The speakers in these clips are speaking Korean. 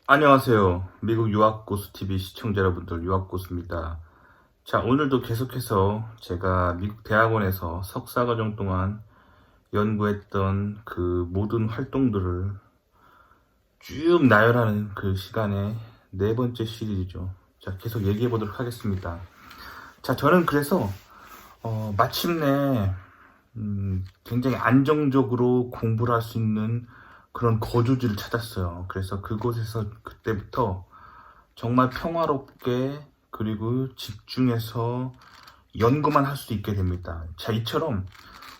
안녕하세요. 미국 유학고수TV 시청자 여러분들, 유학고수입니다. 자, 오늘도 계속해서 제가 미국 대학원에서 석사과정 동안 연구했던 그 모든 활동들을 쭉 나열하는 그 시간의 네 번째 시리즈죠. 자, 계속 얘기해 보도록 하겠습니다. 자, 저는 그래서 마침내 굉장히 안정적으로 공부를 할 수 있는 그런 거주지를 찾았어요. 그래서 그곳에서 그때부터 정말 평화롭게 그리고 집중해서 연구만 할 수 있게 됩니다. 자, 이처럼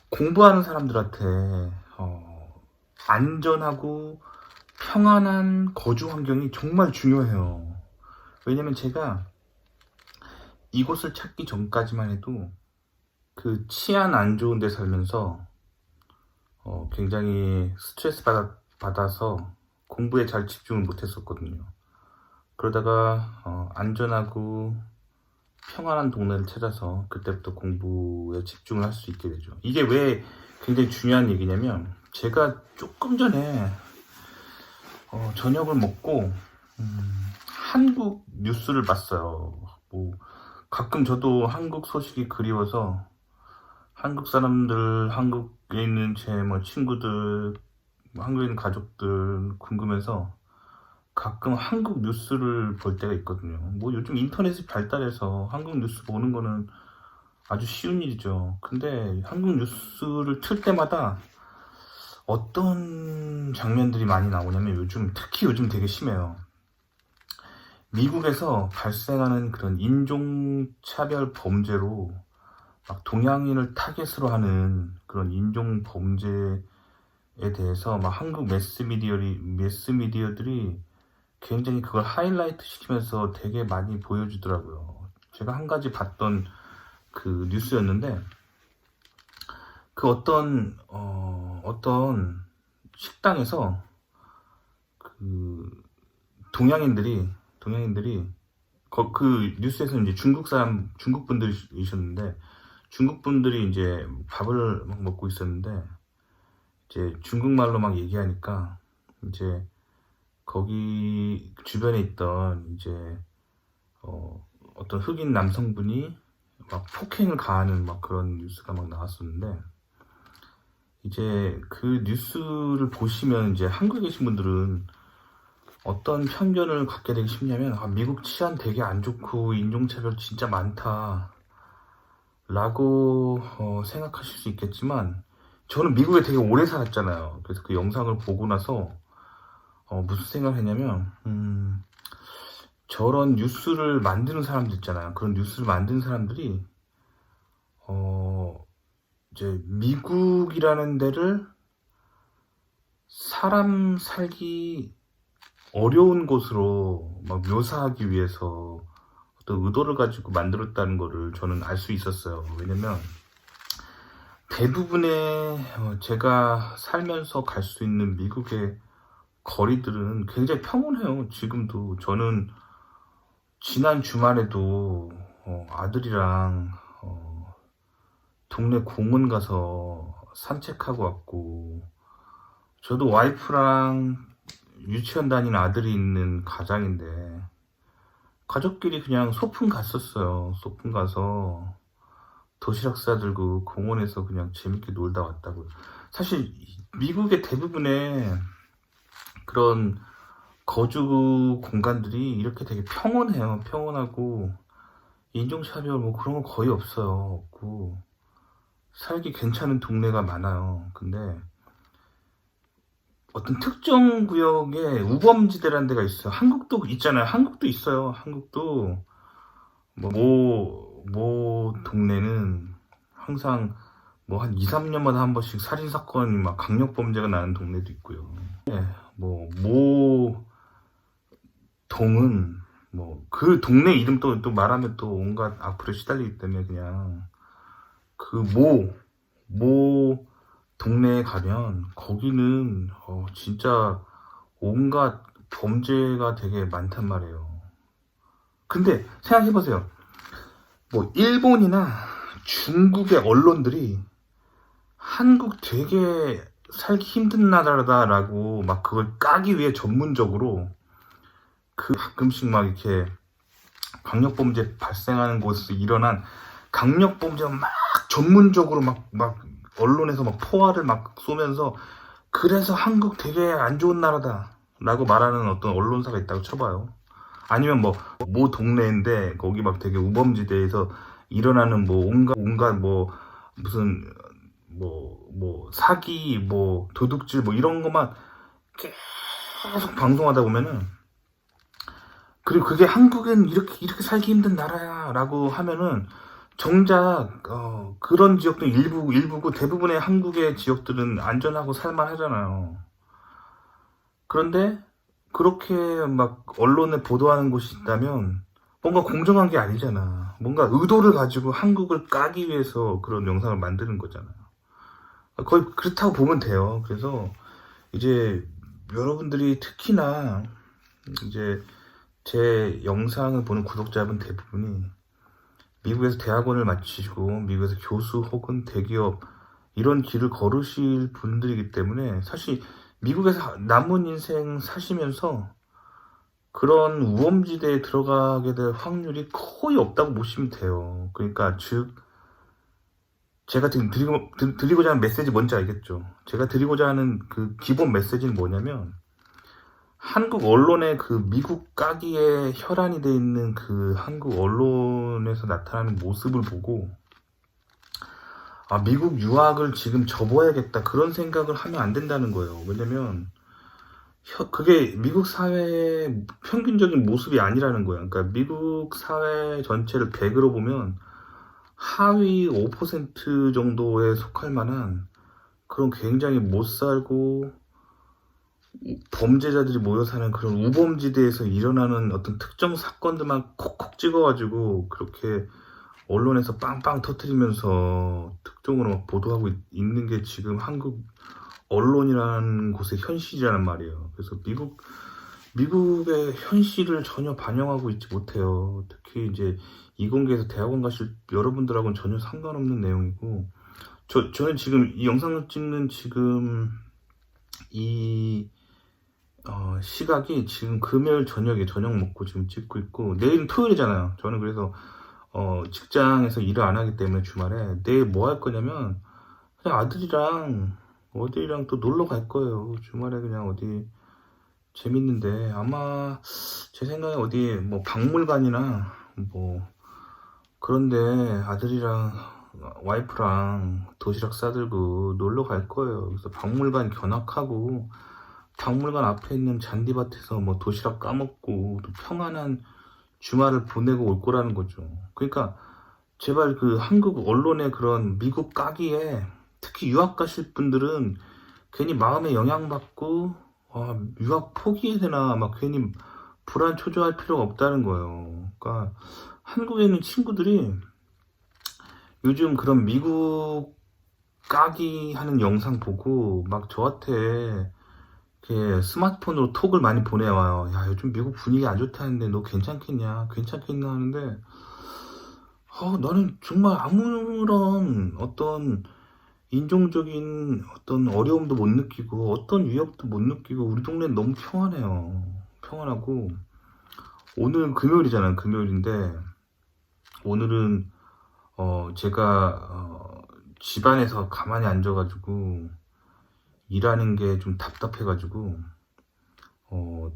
공부하는 사람들한테 안전하고 평안한 거주 환경이 정말 중요해요. 왜냐면 제가 이곳을 찾기 전까지만 해도 그 치안 안 좋은 데 살면서 굉장히 스트레스 받아서 공부에 잘 집중을 못했었거든요. 그러다가 안전하고 평안한 동네를 찾아서 그때부터 공부에 집중을 할 수 있게 되죠. 이게 왜 굉장히 중요한 얘기냐면, 제가 조금 전에 저녁을 먹고 한국 뉴스를 봤어요. 뭐 가끔 저도 한국 소식이 그리워서 한국 사람들, 한국에 있는 제 뭐 친구들, 한국에 있는 가족들 궁금해서 가끔 한국 뉴스를 볼 때가 있거든요. 뭐 요즘 인터넷이 발달해서 한국 뉴스 보는 거는 아주 쉬운 일이죠. 근데 한국 뉴스를 틀 때마다 어떤 장면들이 많이 나오냐면, 특히 요즘 되게 심해요. 미국에서 발생하는 그런 인종차별 범죄로 막 동양인을 타겟으로 하는 그런 인종 범죄에 대해서 막 한국 매스미디어들이 굉장히 그걸 하이라이트 시키면서 되게 많이 보여주더라고요. 제가 한 가지 봤던 그 뉴스였는데, 그 어떤 식당에서 그 동양인들이 그 뉴스에서 이제 중국 분들이셨는데, 중국 분들이 이제 밥을 막 먹고 있었는데, 이제 중국말로 막 얘기하니까 이제 거기 주변에 있던 이제 어떤 흑인 남성분이 막 폭행을 가하는 막 그런 뉴스가 막 나왔었는데, 이제 그 뉴스를 보시면 이제 한국에 계신 분들은 어떤 편견을 갖게 되기 쉽냐면, 미국 치안 되게 안 좋고 인종차별 진짜 많다 라고 생각하실 수 있겠지만, 저는 미국에 되게 오래 살았잖아요. 그래서 그 영상을 보고 나서 무슨 생각을 했냐면, 저런 뉴스를 만드는 사람들 있잖아요. 그런 뉴스를 만드는 사람들이 이제 미국이라는 데를 사람 살기 어려운 곳으로 막 묘사하기 위해서 어떤 의도를 가지고 만들었다는 거를 저는 알 수 있었어요. 왜냐면 대부분의 제가 살면서 갈 수 있는 미국의 거리들은 굉장히 평온해요. 지금도 저는 지난 주말에도 아들이랑 동네 공원 가서 산책하고 왔고, 저도 와이프랑 유치원 다니는 아들이 있는 가장인데 가족끼리 그냥 소풍 갔었어요. 소풍 가서 도시락 싸들고 공원에서 그냥 재밌게 놀다 왔다고요. 사실 미국의 대부분의 그런 거주 공간들이 이렇게 되게 평온해요. 평온하고 인종차별 뭐 그런 거 거의 없어요. 없고 살기 괜찮은 동네가 많아요. 근데 어떤 특정 구역에 우범지대라는 데가 있어요. 한국도 있잖아요. 한국도 있어요. 한국도 뭐 동네는 항상 뭐 한 2, 3년마다 한 번씩 살인 사건이 막 강력 범죄가 나는 동네도 있고요. 네, 모 동은 뭐 그 동네 이름 또 말하면 또 온갖 악플에 시달리기 때문에 그냥 그 모 동네에 가면 거기는 진짜 온갖 범죄가 되게 많단 말이에요. 근데 생각해보세요. 뭐 일본이나 중국의 언론들이 한국 되게 살기 힘든 나라다라고 막 그걸 까기 위해 전문적으로 그 가끔씩 막 이렇게 강력범죄 발생하는 곳에서 일어난 강력범죄 막 전문적으로 막 언론에서 막 포화를 막 쏘면서 그래서 한국 되게 안 좋은 나라다 라고 말하는 어떤 언론사가 있다고 쳐봐요. 아니면 뭐 동네인데 거기 막 되게 우범지대에서 일어나는 뭐 온갖 뭐 무슨 뭐 사기 뭐 도둑질 뭐 이런 것만 계속 방송하다 보면은, 그리고 그게 한국은 이렇게 살기 힘든 나라야 라고 하면은 정작 그런 지역도 일부고 대부분의 한국의 지역들은 안전하고 살만하잖아요. 그런데 그렇게 막 언론에 보도하는 곳이 있다면 뭔가 공정한 게 아니잖아. 뭔가 의도를 가지고 한국을 까기 위해서 그런 영상을 만드는 거잖아요. 거의 그렇다고 보면 돼요. 그래서 이제 여러분들이 특히나 이제 제 영상을 보는 구독자분 대부분이 미국에서 대학원을 마치시고 미국에서 교수 혹은 대기업 이런 길을 걸으실 분들이기 때문에 사실 미국에서 남은 인생 사시면서 그런 우범지대에 들어가게 될 확률이 거의 없다고 보시면 돼요. 그러니까 즉 제가 지금 드리고자 하는 메시지 뭔지 알겠죠? 제가 드리고자 하는 그 기본 메시지는 뭐냐면, 한국 언론의 그 미국 까기에 혈안이 돼 있는 그 한국 언론에서 나타나는 모습을 보고 미국 유학을 지금 접어야겠다 그런 생각을 하면 안 된다는 거예요. 왜냐면 그게 미국 사회의 평균적인 모습이 아니라는 거예요. 그러니까 미국 사회 전체를 100으로 보면 하위 5% 정도에 속할 만한 그런 굉장히 못 살고 범죄자들이 모여 사는 그런 우범지대에서 일어나는 어떤 특정 사건들만 콕콕 찍어가지고 그렇게 언론에서 빵빵 터뜨리면서 특종으로 막 보도하고 있는 게 지금 한국 언론이라는 곳의 현실이라는 말이에요. 그래서 미국의 현실을 전혀 반영하고 있지 못해요. 특히 이제 이공계에서 대학원 가실 여러분들하고는 전혀 상관없는 내용이고, 저는 지금 이 영상을 찍는 지금 이 시각이 지금 금요일 저녁에 저녁 먹고 지금 찍고 있고, 내일은 토요일이잖아요. 저는 그래서 직장에서 일을 안 하기 때문에 주말에 내일 뭐 할 거냐면 그냥 아들이랑 어디랑 또 놀러 갈 거예요. 주말에 그냥 어디 재밌는데, 아마 제 생각에 어디 뭐 박물관이나 뭐 그런데 아들이랑 와이프랑 도시락 싸들고 놀러 갈 거예요. 그래서 박물관 견학하고 박물관 앞에 있는 잔디밭에서 뭐 도시락 까먹고 또 평안한 주말을 보내고 올 거라는 거죠. 그러니까 제발 그 한국 언론의 그런 미국 까기에, 특히 유학 가실 분들은 괜히 마음에 영향받고 유학 포기해야 되나 막 괜히 불안 초조할 필요가 없다는 거예요. 그러니까 한국에 있는 친구들이 요즘 그런 미국 까기 하는 영상 보고 막 저한테 이렇게 스마트폰으로 톡을 많이 보내와요. 야, 요즘 미국 분위기 안 좋다는데 너 괜찮겠냐 하는데, 나는 정말 아무런 어떤 인종적인 어떤 어려움도 못 느끼고 어떤 위협도 못 느끼고 우리 동네는 너무 평안해요. 평안하고, 오늘 금요일이잖아요. 금요일인데 오늘은 제가 집안에서 가만히 앉아가지고 일하는 게 좀 답답해가지고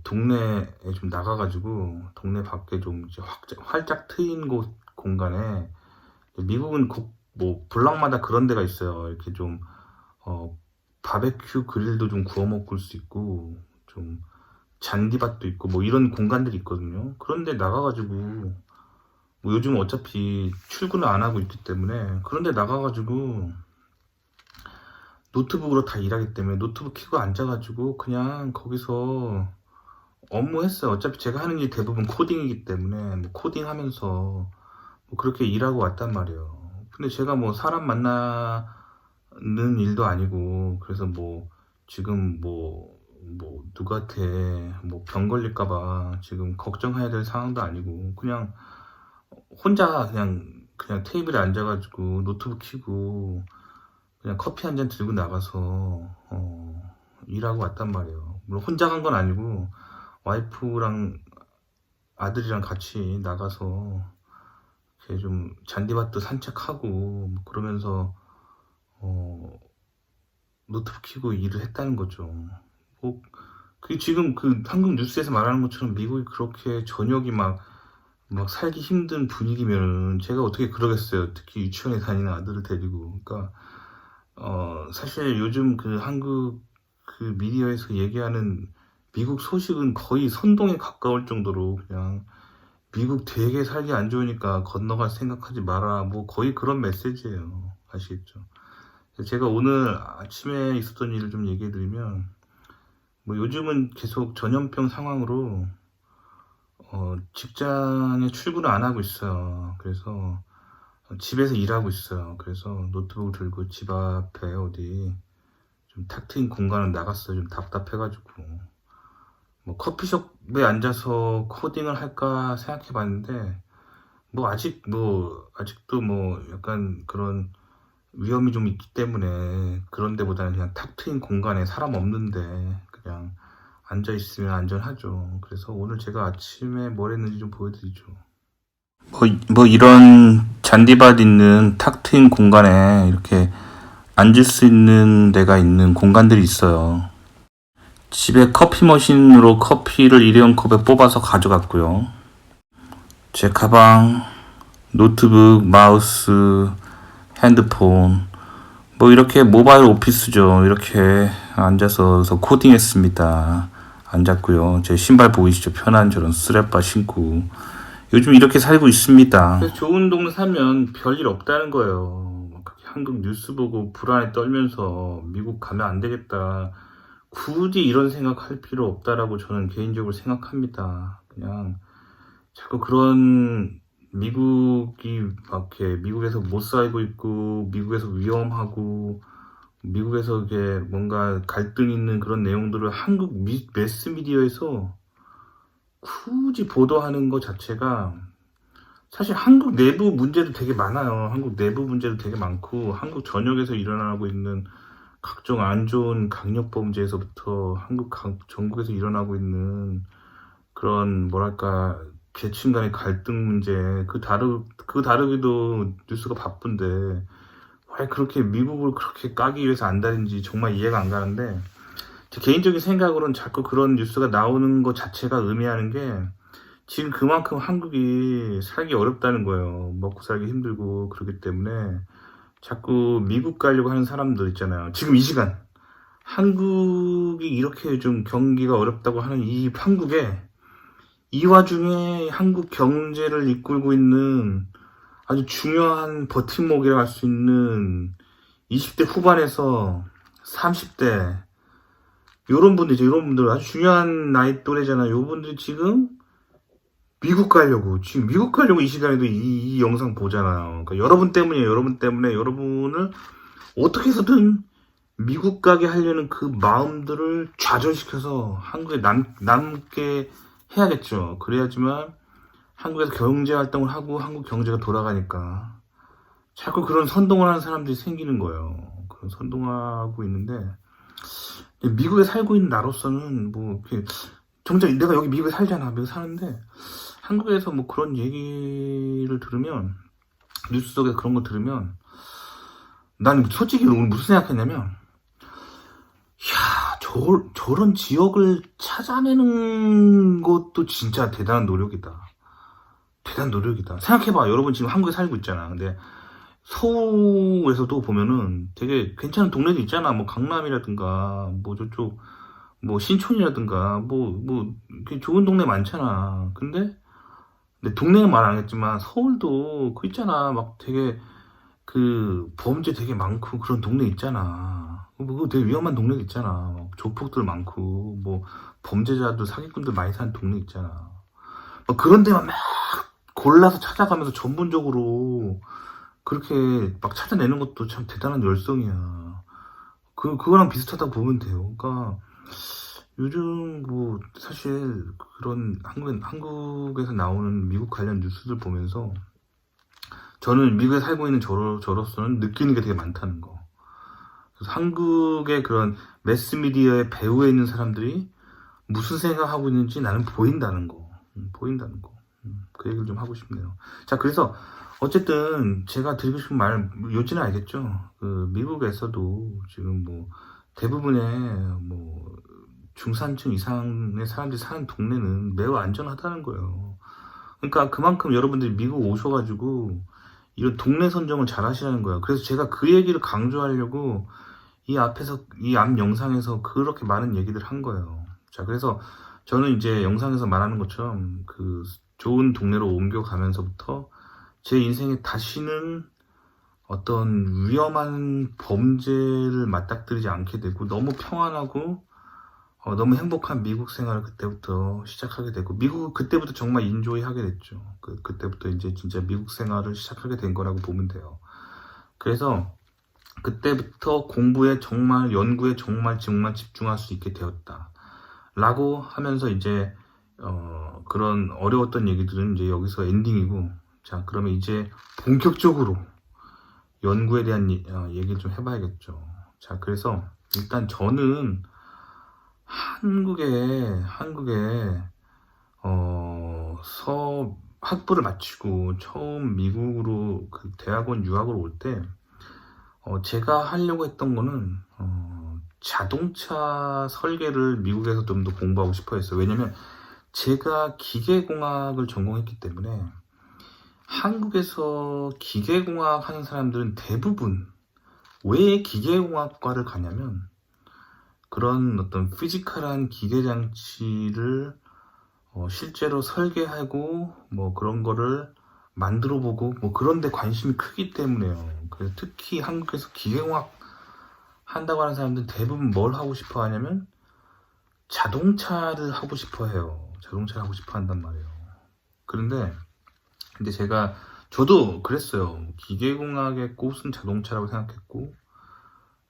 동네에 좀 나가가지고 동네 밖에 좀 이제 활짝 트인 공간에, 미국은 뭐 블락마다 그런 데가 있어요. 이렇게 좀 바베큐 그릴도 좀 구워 먹을 수 있고 좀 잔디밭도 있고 뭐 이런 공간들이 있거든요. 그런데 나가가지고 뭐 요즘 어차피 출근을 안 하고 있기 때문에 그런데 나가가지고 노트북으로 다 일하기 때문에 노트북 켜고 앉아가지고 그냥 거기서 업무했어요. 어차피 제가 하는 일 대부분 코딩이기 때문에 뭐 코딩하면서 뭐 그렇게 일하고 왔단 말이에요. 근데 제가 뭐 사람 만나는 일도 아니고, 그래서 뭐 지금 뭐 누구한테 뭐 병 걸릴까봐 지금 걱정해야 될 상황도 아니고, 그냥 혼자 그냥 테이블에 앉아가지고 노트북 켜고 그냥 커피 한 잔 들고 나가서 일하고 왔단 말이에요. 물론 혼자 간 건 아니고 와이프랑 아들이랑 같이 나가서 이렇게 좀 잔디밭도 산책하고 뭐 그러면서 노트북 켜고 일을 했다는 거죠. 뭐 그게 지금 그 한국 뉴스에서 말하는 것처럼 미국이 그렇게 전역이 막 살기 힘든 분위기면은 제가 어떻게 그러겠어요. 특히 유치원에 다니는 아들을 데리고. 그러니까 사실 요즘 그 한국 그 미디어에서 얘기하는 미국 소식은 거의 선동에 가까울 정도로 그냥 미국 되게 살기 안 좋으니까 건너갈 생각하지 마라. 뭐 거의 그런 메시지예요. 아시겠죠? 제가 오늘 아침에 있었던 일을 좀 얘기해 드리면 뭐 요즘은 계속 전염병 상황으로 직장에 출근을 안 하고 있어요. 그래서 집에서 일하고 있어요. 그래서 노트북 들고 집 앞에 어디 좀 탁 트인 공간을 나갔어요. 좀 답답해가지고. 뭐 커피숍에 앉아서 코딩을 할까 생각해 봤는데, 아직도 약간 그런 위험이 좀 있기 때문에 그런 데보다는 그냥 탁 트인 공간에 사람 없는데 그냥 앉아 있으면 안전하죠. 그래서 오늘 제가 아침에 뭘 했는지 좀 보여드리죠. 이런 잔디밭 있는 탁 트인 공간에 이렇게 앉을 수 있는 데가 있는 공간들이 있어요. 집에 커피 머신으로 커피를 일회용 컵에 뽑아서 가져갔고요. 제 가방, 노트북, 마우스, 핸드폰, 이렇게 모바일 오피스죠. 이렇게 앉아서 코딩했습니다. 앉았고요. 제 신발 보이시죠? 편한 저런 스레빠 신고. 요즘 이렇게 살고 있습니다. 그래서 좋은 동네 살면 별일 없다는 거예요. 한국 뉴스 보고 불안에 떨면서 미국 가면 안 되겠다. 굳이 이런 생각할 필요 없다라고 저는 개인적으로 생각합니다. 그냥 자꾸 그런 미국이 이렇게 미국에서 못 살고 있고 미국에서 위험하고 미국에서 이게 뭔가 갈등 있는 그런 내용들을 한국 매스미디어에서 굳이 보도하는 것 자체가 사실 한국 내부 문제도 되게 많아요. 한국 내부 문제도 되게 많고 한국 전역에서 일어나고 있는 각종 안 좋은 강력범죄에서부터 한국 전국에서 일어나고 있는 그런 계층 간의 갈등 문제 그 다루기도 뉴스가 바쁜데 왜 그렇게 미국을 그렇게 까기 위해서 안다는지 정말 이해가 안 가는데 제 개인적인 생각으로는 자꾸 그런 뉴스가 나오는 것 자체가 의미하는 게 지금 그만큼 한국이 살기 어렵다는 거예요. 먹고 살기 힘들고 그렇기 때문에 자꾸 미국 가려고 하는 사람들 있잖아요. 지금 이 시간 한국이 이렇게 좀 경기가 어렵다고 하는 이 한국에 이 와중에 한국 경제를 이끌고 있는 아주 중요한 버팀목이라고 할 수 있는 20대 후반에서 30대 요런 분들 아주 중요한 나이 또래잖아요. 요분들이 지금 미국 가려고 이 시간에도 이 영상 보잖아요. 그러니까 여러분 때문에 여러분을 어떻게 해서든 미국 가게 하려는 그 마음들을 좌절시켜서 한국에 남게 해야겠죠. 그래야지만 한국에서 경제 활동을 하고 한국 경제가 돌아가니까 자꾸 그런 선동을 하는 사람들이 생기는 거예요. 그런 선동하고 있는데 미국에 살고 있는 나로서는 정작 내가 여기 미국에 살잖아. 미국에 사는데 한국에서 그런 얘기를 들으면 뉴스 속에서 그런 거 들으면 난 솔직히 오늘 무슨 생각했냐면 저런 지역을 찾아내는 것도 진짜 대단한 노력이다. 생각해봐. 여러분 지금 한국에 살고 있잖아. 근데 서울에서도 보면은 되게 괜찮은 동네도 있잖아. 강남이라든가, 저쪽, 신촌이라든가, 이렇게 좋은 동네 많잖아. 근데 동네는 말 안 했지만 서울도 그 있잖아. 되게 범죄 되게 많고 그런 동네 있잖아. 그거 되게 위험한 동네도 있잖아. 조폭들 많고 범죄자들 사기꾼들 많이 사는 동네 있잖아. 그런 데만 막 골라서 찾아가면서 전문적으로 그렇게 찾아내는 것도 참 대단한 열성이야. 그거랑 비슷하다고 보면 돼요. 그러니까 요즘 사실 그런 한국에서 나오는 미국 관련 뉴스들 보면서 저는 미국에 살고 있는 저로서는 느끼는 게 되게 많다는 거. 그래서 한국의 그런 매스미디어의 배후에 있는 사람들이 무슨 생각하고 있는지 나는 보인다는 거. 보인다는 거. 그 얘기를 좀 하고 싶네요. 자, 그래서 어쨌든 제가 드리고 싶은 말, 요지는 알겠죠? 그 미국에서도 지금 뭐 대부분의 뭐 중산층 이상의 사람들이 사는 동네는 매우 안전하다는 거예요. 그러니까 그만큼 여러분들이 미국 오셔가지고 이런 동네 선정을 잘 하시라는 거예요. 그래서 제가 그 얘기를 강조하려고 이 앞 영상에서 그렇게 많은 얘기들 한 거예요. 자, 그래서 저는 이제 영상에서 말하는 것처럼 그 좋은 동네로 옮겨가면서부터 제 인생에 다시는 어떤 위험한 범죄를 맞닥뜨리지 않게 되고 너무 평안하고 너무 행복한 미국 생활을 그때부터 시작하게 되고, 미국 그때부터 정말 인조이 하게 됐죠. 그때부터 이제 진짜 미국 생활을 시작하게 된 거라고 보면 돼요. 그래서 그때부터 공부에 정말, 연구에 정말 집중할 수 있게 되었다 라고 하면서 이제 그런 어려웠던 얘기들은 이제 여기서 엔딩이고, 자, 그러면 이제 본격적으로 연구에 대한 얘기를 좀 해봐야겠죠. 자, 그래서 일단 저는 한국에 학부를 마치고 처음 미국으로 그 대학원 유학을 올 때 제가 하려고 했던 거는 자동차 설계를 미국에서 좀 더 공부하고 싶어 했어요. 왜냐면 제가 기계공학을 전공했기 때문에 한국에서 기계공학 하는 사람들은 대부분 왜 기계공학과를 가냐면 그런 어떤 피지컬한 기계장치를 실제로 설계하고 뭐 그런 거를 만들어 보고 뭐 그런 데 관심이 크기 때문에요. 그래서 특히 한국에서 기계공학 한다고 하는 사람들은 대부분 뭘 하고 싶어 하냐면 자동차를 하고 싶어 해요. 자동차를 하고 싶어 한단 말이에요. 근데 저도 그랬어요. 기계공학의 꽃은 자동차라고 생각했고,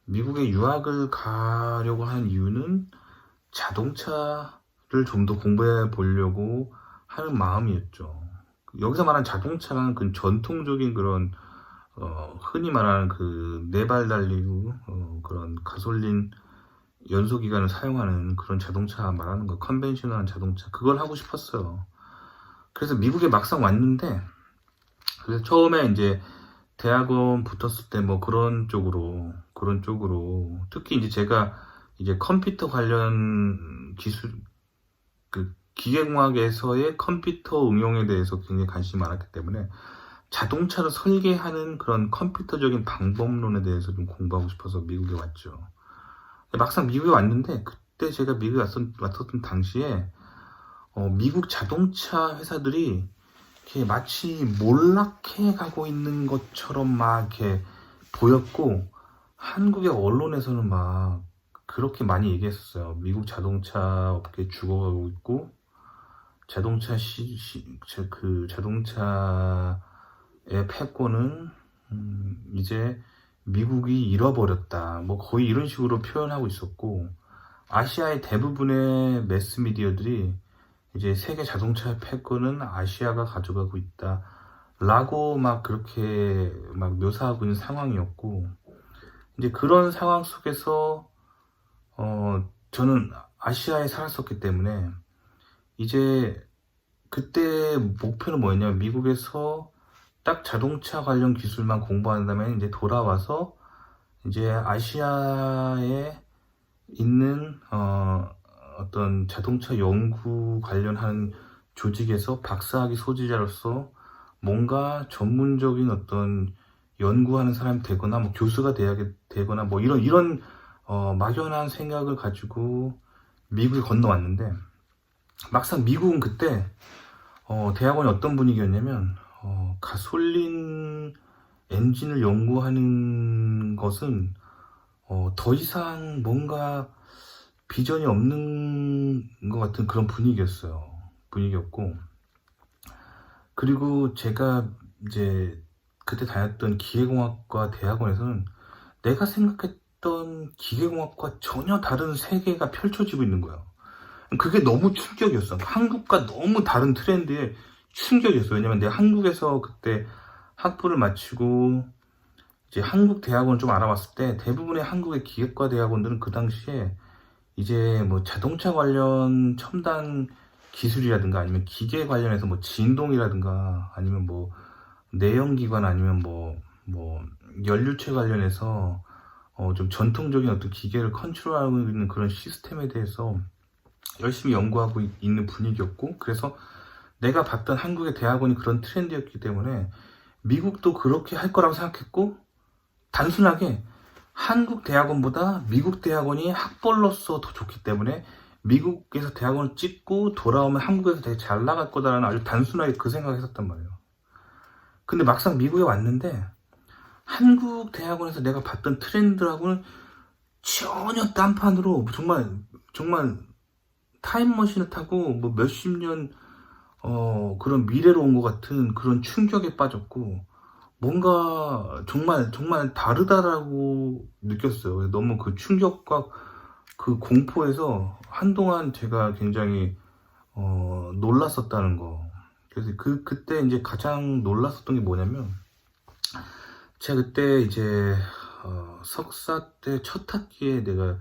미국에 유학을 가려고 한 이유는 자동차를 좀 더 공부해 보려고 하는 마음이었죠. 여기서 말하는 자동차는 그 전통적인 그런 흔히 말하는 그 네 발 달리고 그런 가솔린 연소기관을 사용하는 그런 자동차 말하는 거, 컨벤셔널한 자동차, 그걸 하고 싶었어요. 그래서 미국에 막상 왔는데, 그래서 처음에 이제 대학원 붙었을 때 뭐 그런 쪽으로 특히 이제 제가 이제 컴퓨터 관련 기술, 그 기계공학에서의 컴퓨터 응용에 대해서 굉장히 관심이 많았기 때문에 자동차를 설계하는 그런 컴퓨터적인 방법론에 대해서 좀 공부하고 싶어서 미국에 왔죠. 막상 미국에 왔는데, 그때 제가 미국에 왔었던 당시에 미국 자동차 회사들이 이렇게 마치 몰락해 가고 있는 것처럼 막 이렇게 보였고, 한국의 언론에서는 막 그렇게 많이 얘기했었어요. 미국 자동차 업계 죽어가고 있고, 자동차의 패권은 이제 미국이 잃어버렸다, 뭐 거의 이런 식으로 표현하고 있었고, 아시아의 대부분의 매스미디어들이 이제 세계 자동차의 패권은 아시아가 가져가고 있다 라고 막 그렇게 막 묘사하고 있는 상황이었고, 이제 그런 상황 속에서 저는 아시아에 살았었기 때문에 이제 그때 목표는 뭐였냐면, 미국에서 딱 자동차 관련 기술만 공부한 다음에 이제 돌아와서 이제 아시아에 있는 어떤 자동차 연구 관련한 조직에서 박사학위 소지자로서 뭔가 전문적인 어떤 연구하는 사람이 되거나 뭐 교수가 되거나 뭐 이런 막연한 생각을 가지고 미국에 건너왔는데, 막상 미국은 그때 대학원이 어떤 분위기였냐면 가솔린 엔진을 연구하는 것은 더 이상 뭔가 비전이 없는 것 같은 그런 분위기였고, 그리고 제가 이제 그때 다녔던 기계공학과 대학원에서는 내가 생각했던 기계공학과 전혀 다른 세계가 펼쳐지고 있는 거예요. 그게 너무 충격이었어. 한국과 너무 다른 트렌드에 충격이었어요. 왜냐면 내가 한국에서 그때 학부를 마치고 이제 한국 대학원을 좀 알아봤을 때, 대부분의 한국의 기계과 대학원들은 그 당시에 이제 뭐 자동차 관련 첨단 기술이라든가 아니면 기계 관련해서 뭐 진동이라든가 아니면 뭐 내연기관 아니면 뭐 연료체 관련해서 좀 전통적인 어떤 기계를 컨트롤하고 있는 그런 시스템에 대해서 열심히 연구하고 있는 분위기였고, 그래서 내가 봤던 한국의 대학원이 그런 트렌드였기 때문에 미국도 그렇게 할 거라고 생각했고, 단순하게 한국 대학원보다 미국 대학원이 학벌로서 더 좋기 때문에 미국에서 대학원을 찍고 돌아오면 한국에서 되게 잘 나갈 거다라는 아주 단순하게 그 생각을 했었단 말이에요. 근데 막상 미국에 왔는데 한국 대학원에서 내가 봤던 트렌드하고는 전혀 딴판으로 정말 타임머신을 타고 뭐 몇십 년 그런 미래로 온 것 같은 그런 충격에 빠졌고, 뭔가 정말 다르다라고 느꼈어요. 너무 그 충격과 그 공포에서 한동안 제가 굉장히 놀랐었다는 거. 그래서 그때 이제 가장 놀랐었던 게 뭐냐면, 제가 그때 이제 석사 때 첫 학기에 내가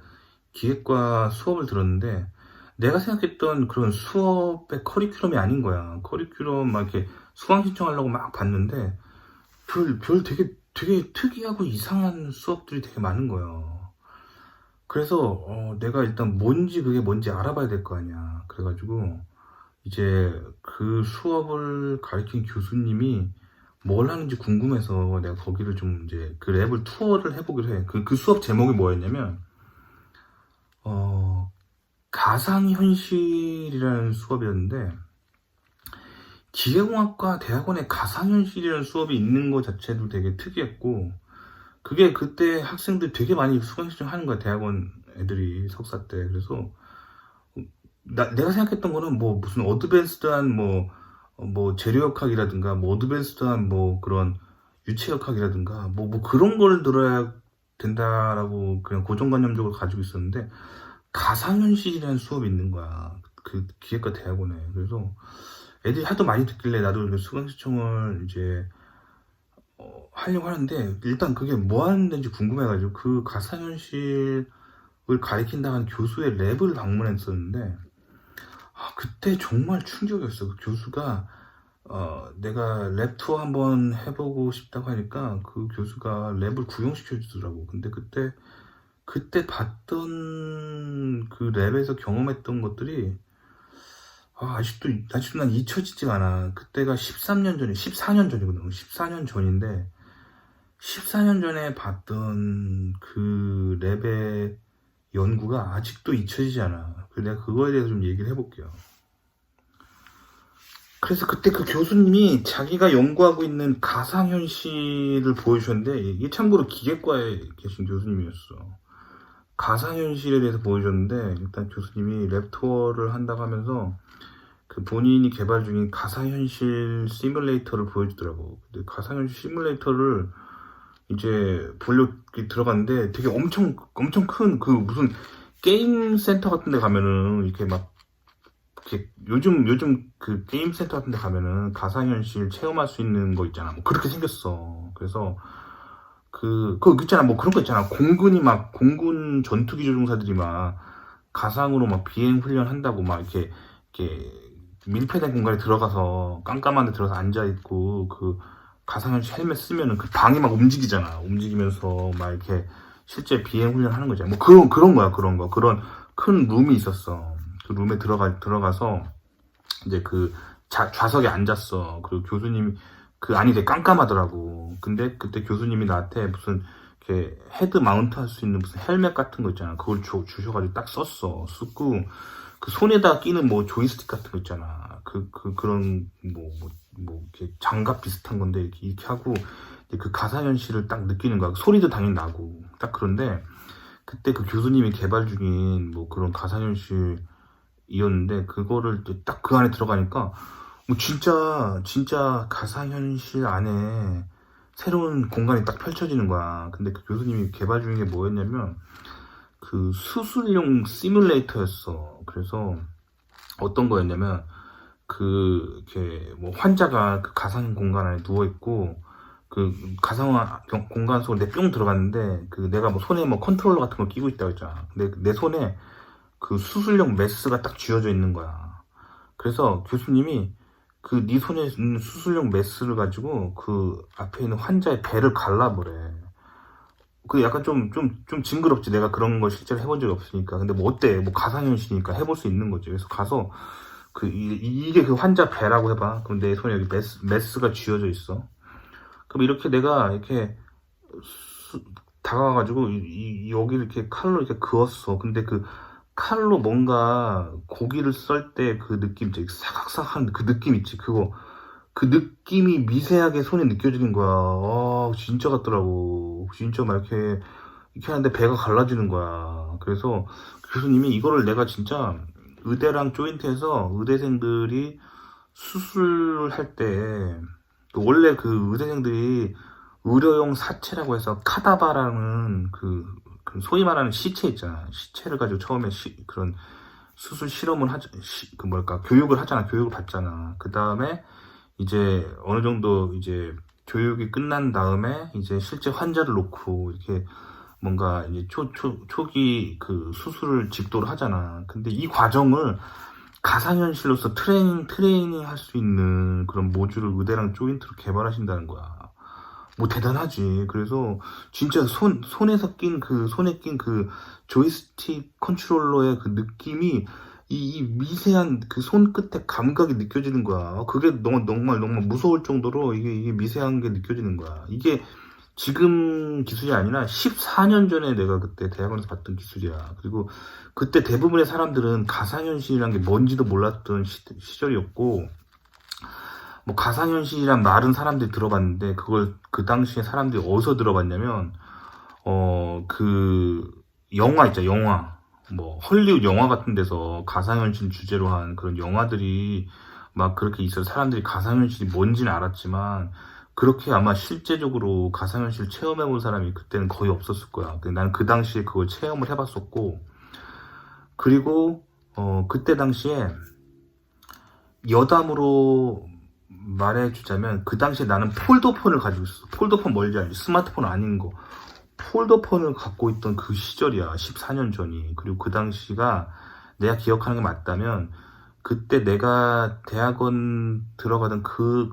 기획과 수업을 들었는데, 내가 생각했던 그런 수업의 커리큘럼이 아닌 거야. 커리큘럼 막 이렇게 수강 신청하려고 막 봤는데 되게 특이하고 이상한 수업들이 되게 많은 거예요. 그래서 내가 일단 그게 뭔지 알아봐야 될 거 아니야. 그래가지고 이제 그 수업을 가르친 교수님이 뭘 하는지 궁금해서 내가 거기를 좀 이제 그 랩을 투어를 해보기로 해. 그 수업 제목이 뭐였냐면 가상현실이라는 수업이었는데, 기계공학과 대학원에 가상현실이라는 수업이 있는 것 자체도 되게 특이했고, 그게 그때 학생들 되게 많이 수강 신청하는 거야, 대학원 애들이 석사 때. 그래서 내가 생각했던 거는 뭐 무슨 어드밴스드한 뭐 재료역학이라든가 뭐 어드밴스드한 뭐 그런 유체역학이라든가 뭐 그런 걸 들어야 된다라고 그냥 고정관념적으로 가지고 있었는데, 가상현실이라는 수업이 있는 거야, 그 기획과 대학원에. 그래서 애들이 하도 많이 듣길래 나도 수강 신청을 이제 하려고 하는데, 일단 그게 뭐 하는 데인지 궁금해가지고 그 가상현실을 가르친다는 교수의 랩을 방문했었는데, 그때 정말 충격이었어. 그 교수가 내가 랩 투어 한번 해보고 싶다고 하니까 그 교수가 랩을 구경시켜 주더라고. 근데 그때 봤던 그 랩에서 경험했던 것들이 아직도 난 잊혀지지가 않아. 그때가 14년 전이거든. 14년 전인데 14년 전에 봤던 그 랩의 연구가 아직도 잊혀지지 않아. 그래서 내가 그거에 대해서 좀 얘기를 해볼게요. 그래서 그때 그 교수님이 자기가 연구하고 있는 가상현실을 보여주셨는데, 이게 참고로 기계과에 계신 교수님이었어. 가상현실에 대해서 보여줬는데, 일단 교수님이 랩 투어를 한다고 하면서 그 본인이 개발 중인 가상현실 시뮬레이터를 보여주더라고. 근데 가상현실 시뮬레이터를 이제 보려 들어갔는데 되게 엄청 큰 그 무슨 게임 센터 같은 데 가면은 이렇게 막 이렇게 요즘 그 게임 센터 같은 데 가면은 가상현실 체험할 수 있는 거 있잖아. 뭐 그렇게 생겼어. 그래서 그거 있잖아. 뭐 그런 거 있잖아. 공군 전투기 조종사들이 막 가상으로 막 비행 훈련 한다고 막 이렇게 밀폐된 공간에 들어가서 깜깜한 데 들어가서 앉아있고 그 가상현실 헬멧 쓰면은 그 방이 막 움직이잖아. 움직이면서 막 이렇게 실제 비행 훈련 하는 거잖아. 뭐 그런 거야. 그런 큰 룸이 있었어. 그 룸에 들어가서 이제 그 좌석에 앉았어. 그리고 교수님이 그 안이 되게 깜깜하더라고. 근데 그때 교수님이 나한테 무슨 이렇게 헤드 마운트 할 수 있는 무슨 헬멧 같은 거 있잖아. 그걸 주셔가지고 딱 쓰고 그 손에다 끼는 뭐 조이스틱 같은 거 있잖아. 그런 이렇게 장갑 비슷한 건데 이렇게 하고 그 가상현실을 딱 느끼는 거야. 소리도 당연히 나고. 딱 그런데 그때 그 교수님이 개발 중인 뭐 그런 가상현실이었는데, 그거를 딱 그 안에 들어가니까 뭐 진짜 가상현실 안에 새로운 공간이 딱 펼쳐지는 거야. 근데 그 교수님이 개발 중인 게 뭐였냐면 그 수술용 시뮬레이터였어. 그래서 어떤 거였냐면 이렇게 뭐 환자가 그 가상 공간 안에 누워 있고 그 가상 공간 속으로 내 뿅 들어갔는데 그 내가 뭐 손에 뭐 컨트롤러 같은 걸 끼고 있다고 했잖아. 근데 내 손에 그 수술용 메스가 딱 쥐어져 있는 거야. 그래서 교수님이 그 네 손에 있는 수술용 메스를 가지고 그 앞에 있는 환자의 배를 갈라버려. 그 약간 좀 징그럽지. 내가 그런 걸 실제로 해본 적이 없으니까. 근데 뭐 어때? 뭐 가상현실이니까 해볼 수 있는 거지. 그래서 가서 이게 그 환자 배라고 해봐. 그럼 내 손에 여기 메스가 쥐어져 있어. 그럼 이렇게 내가 이렇게 다가가가지고 여기 이렇게 칼로 이렇게 그었어. 근데 그 칼로 뭔가 고기를 썰 때 그 느낌, 사각사각한 그 느낌 있지. 그 느낌이 미세하게 손에 느껴지는 거야. 진짜 같더라고. 진짜 막 이렇게 하는데 배가 갈라지는 거야. 그래서 교수님이 이거를 내가 진짜 의대랑 조인트해서 의대생들이 수술할 때 원래 그 의대생들이 의료용 사체라고 해서 카다바라는 그 소위 말하는 시체 있잖아. 시체를 가지고 처음에 그런 수술 실험을 교육을 하잖아. 교육을 받잖아. 그 다음에 이제 어느 정도 이제 교육이 끝난 다음에 이제 실제 환자를 놓고 이렇게 뭔가 이제 초기 그 수술을 집도를 하잖아. 근데 이 과정을 가상현실로서 트레이닝 할 수 있는 그런 모듈을 의대랑 조인트로 개발하신다는 거야. 뭐 대단하지. 그래서 진짜 손에 낀 그 조이스틱 컨트롤러의 그 느낌이 이 미세한 그 손끝에 감각이 느껴지는 거야. 그게 정말 무서울 정도로 이게 미세한 게 느껴지는 거야. 이게 지금 기술이 아니라 14년 전에 내가 그때 대학원에서 봤던 기술이야. 그리고 그때 대부분의 사람들은 가상현실이란 게 뭔지도 몰랐던 시절이었고, 뭐 가상현실이란 말은 사람들이 들어봤는데 그걸 그 당시에 사람들이 어디서 들어봤냐면 그 영화 있죠. 영화 뭐 헐리우드 영화 같은 데서 가상현실 주제로 한 그런 영화들이 막 그렇게 있어서 사람들이 가상현실이 뭔지는 알았지만 그렇게 아마 실제적으로 가상현실 체험해본 사람이 그때는 거의 없었을 거야. 나는 그 당시에 그걸 체험을 해봤었고, 그리고 그때 당시에 여담으로 말해주자면 그 당시에 나는 폴더폰을 가지고 있었어. 폴더폰 뭔지 알지? 스마트폰 아닌 거. 폴더폰을 갖고 있던 그 시절이야. 14년 전이. 그리고 그 당시가 내가 기억하는 게 맞다면 그때 내가 대학원 들어가던 그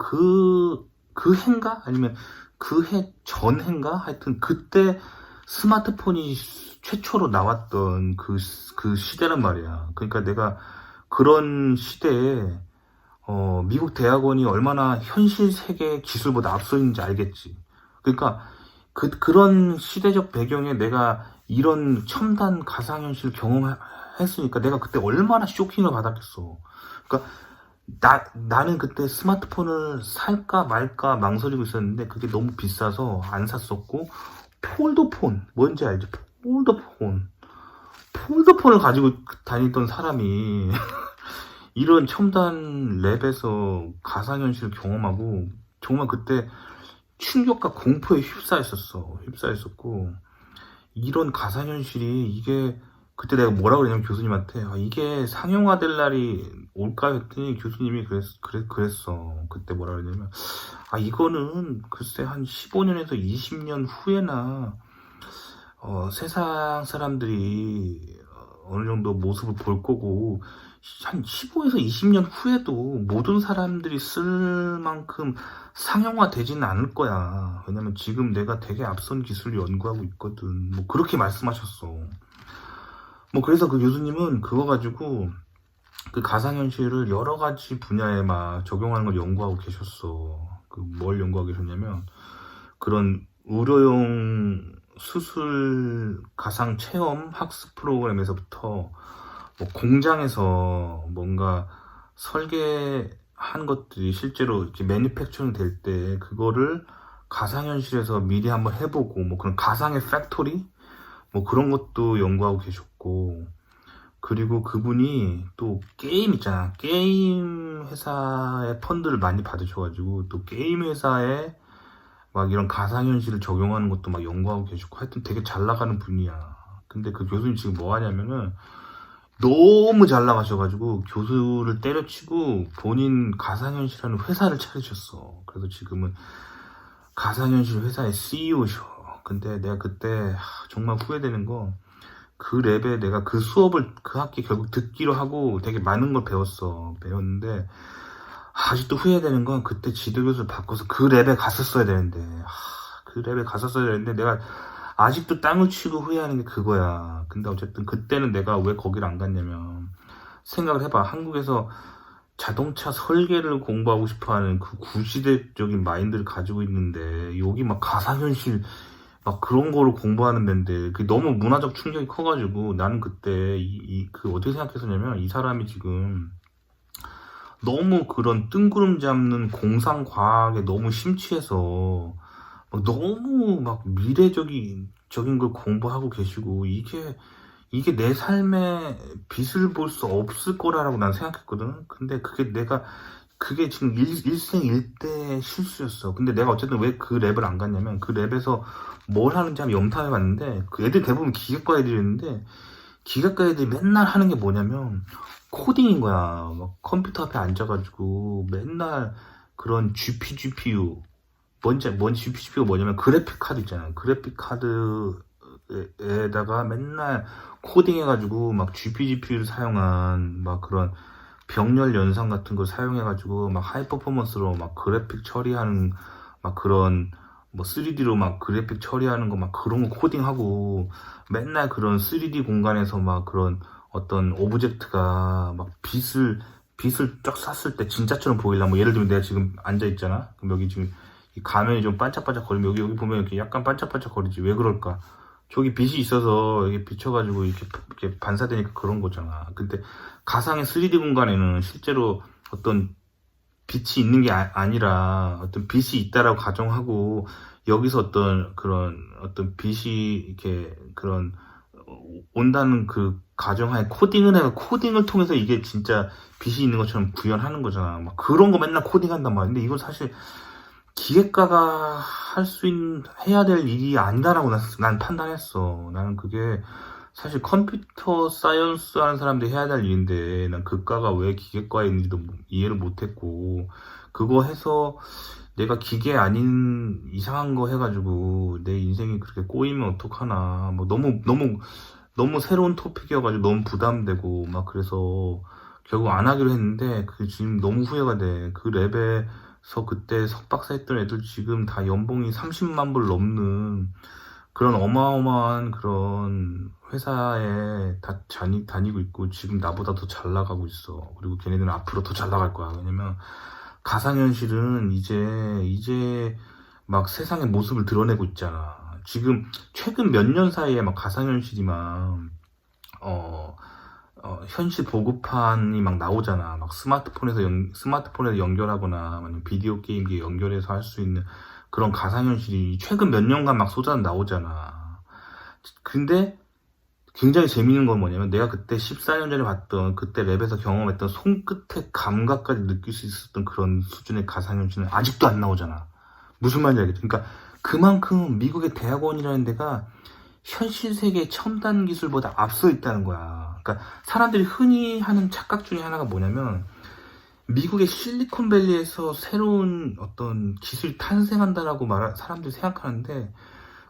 해인가? 아니면 그 해 전해인가? 하여튼 그때 스마트폰이 최초로 나왔던 그 시대란 말이야. 그러니까 내가 그런 시대에 미국 대학원이 얼마나 현실 세계 기술보다 앞서 있는지 알겠지. 그러니까 그런 시대적 배경에 내가 이런 첨단 가상현실 경험했으니까 내가 그때 얼마나 쇼킹을 받았겠어. 그러니까 나는 그때 스마트폰을 살까 말까 망설이고 있었는데 그게 너무 비싸서 안 샀었고, 폴더폰 뭔지 알지? 폴더폰을 가지고 다니던 사람이 이런 첨단 랩에서 가상현실을 경험하고 정말 그때 충격과 공포에 휩싸였었고, 이런 가상현실이 이게 그때 내가 뭐라 그랬냐면 교수님한테 이게 상용화 될 날이 올까 했더니 교수님이 그랬어. 그때 뭐라 그랬냐면 이거는 글쎄 한 15년에서 20년 후에나 세상 사람들이 어느 정도 모습을 볼 거고 한 15에서 20년 후에도 모든 사람들이 쓸 만큼 상용화 되지는 않을 거야. 왜냐면 지금 내가 되게 앞선 기술을 연구하고 있거든. 뭐 그렇게 말씀하셨어. 뭐 그래서 그 교수님은 그거 가지고 그 가상현실을 여러 가지 분야에 막 적용하는 걸 연구하고 계셨어. 뭘 연구하고 계셨냐면 그런 의료용 수술 가상 체험 학습 프로그램에서부터 뭐 공장에서 뭔가 설계한 것들이 실제로 이렇게 매니팩처링 될 때 그거를 가상현실에서 미리 한번 해보고 뭐 그런 가상의 팩토리 뭐 그런 것도 연구하고 계셨고, 그리고 그분이 또 게임 있잖아. 게임 회사의 펀드를 많이 받으셔가지고 또 게임 회사에 막 이런 가상현실을 적용하는 것도 막 연구하고 계시고 하여튼 되게 잘 나가는 분이야. 근데 그 교수님 지금 뭐 하냐면은 너무 잘 나가셔가지고 교수를 때려치고 본인 가상현실하는 회사를 차리셨어. 그래서 지금은 가상현실 회사의 CEO셔. 근데 내가 그때 정말 후회되는 거, 그 랩에 내가 그 수업을 그 학기 결국 듣기로 하고 되게 많은 걸 배웠는데 아직도 후회되는 건 그때 지도교수를 바꿔서 그 랩에 갔었어야 되는데 그 랩에 갔었어야 되는데 내가 아직도 땅을 치고 후회하는 게 그거야. 근데 어쨌든 그때는 내가 왜 거기를 안 갔냐면 생각을 해봐. 한국에서 자동차 설계를 공부하고 싶어하는 그 구시대적인 마인드를 가지고 있는데 여기 막 가상현실 막 그런 거를 공부하는 데인데 그게 너무 문화적 충격이 커가지고 나는 그때 그 어떻게 생각했었냐면 이 사람이 지금 너무 그런 뜬구름 잡는 공상과학에 너무 심취해서 막 너무 막 미래적인 걸 공부하고 계시고 이게 내 삶에 빛을 볼 수 없을 거라고 난 생각했거든. 근데 그게 지금 일생일대 실수였어. 근데 내가 어쨌든 왜 그 랩을 안 갔냐면 그 랩에서 뭘 하는지 한번 염탐해 봤는데 그 애들 대부분 기계과 애들이었는데 기계과 애들이 맨날 하는 게 뭐냐면 코딩인 거야. 막 컴퓨터 앞에 앉아가지고 맨날 그런 GPU 뭔지 GPU가 뭐냐면 그래픽 카드 있잖아요. 그래픽 카드에다가 맨날 코딩해가지고 막 GPU를 사용한 막 그런 병렬 연산 같은 걸 사용해가지고 막 하이 퍼포먼스로 막 그래픽 처리하는 막 그런 뭐 3D로 막 그래픽 처리하는 거 막 그런 거 코딩하고 맨날 그런 3D 공간에서 막 그런 어떤 오브젝트가 막 빛을 쫙 쐈을 때 진짜처럼 보이려 뭐 예를 들면 내가 지금 앉아 있잖아. 그럼 여기 지금 이 가면이 좀 반짝반짝 거리면 여기 보면 이렇게 약간 반짝반짝 거리지. 왜 그럴까? 저기 빛이 있어서 이게 비춰가지고 이렇게 반사되니까 그런 거잖아. 근데 가상의 3D 공간에는 실제로 어떤 빛이 있는 게 아니라 어떤 빛이 있다라고 가정하고 여기서 어떤 빛이 이렇게 그런 온다는 그 가정하에 코딩을 통해서 이게 진짜 빛이 있는 것처럼 구현하는 거잖아. 막 그런 거 맨날 코딩한단 말이야. 근데 이건 사실 기계과가 해야 될 일이 아니다라고 난 판단했어. 나는 그게 사실 컴퓨터 사이언스 하는 사람들이 해야 될 일인데 난 그과가 왜 기계과에 있는지도 이해를 못했고 그거 해서 내가 기계 아닌 이상한 거 해가지고 내 인생이 그렇게 꼬이면 어떡하나. 뭐 너무 새로운 토픽이어가지고 너무 부담되고 막 그래서 결국 안 하기로 했는데 그 지금 너무 후회가 돼. 그 랩에서 그때 석박사 했던 애들 지금 다 연봉이 30만 불 넘는 그런 어마어마한 그런 회사에 다 다니고 있고 지금 나보다 더 잘 나가고 있어. 그리고 걔네들은 앞으로 더 잘 나갈 거야. 왜냐면 가상현실은 이제 막 세상의 모습을 드러내고 있잖아. 지금 최근 몇 년 사이에 막 가상현실이 막 현실 보급판이 막 나오잖아. 막 스마트폰에서 연결하거나 아니면 비디오 게임기에 연결해서 할 수 있는 그런 가상현실이 최근 몇 년간 막 나오잖아. 근데 굉장히 재밌는 건 뭐냐면 내가 그때 14년 전에 봤던 그때 랩에서 경험했던 손끝의 감각까지 느낄 수 있었던 그런 수준의 가상현실은 아직도 안 나오잖아. 무슨 말인지 알겠지? 그러니까 그만큼 미국의 대학원이라는 데가 현실 세계의 첨단 기술보다 앞서 있다는 거야. 그러니까 사람들이 흔히 하는 착각 중에 하나가 뭐냐면 미국의 실리콘밸리에서 새로운 어떤 기술이 탄생한다라고 사람들이 생각하는데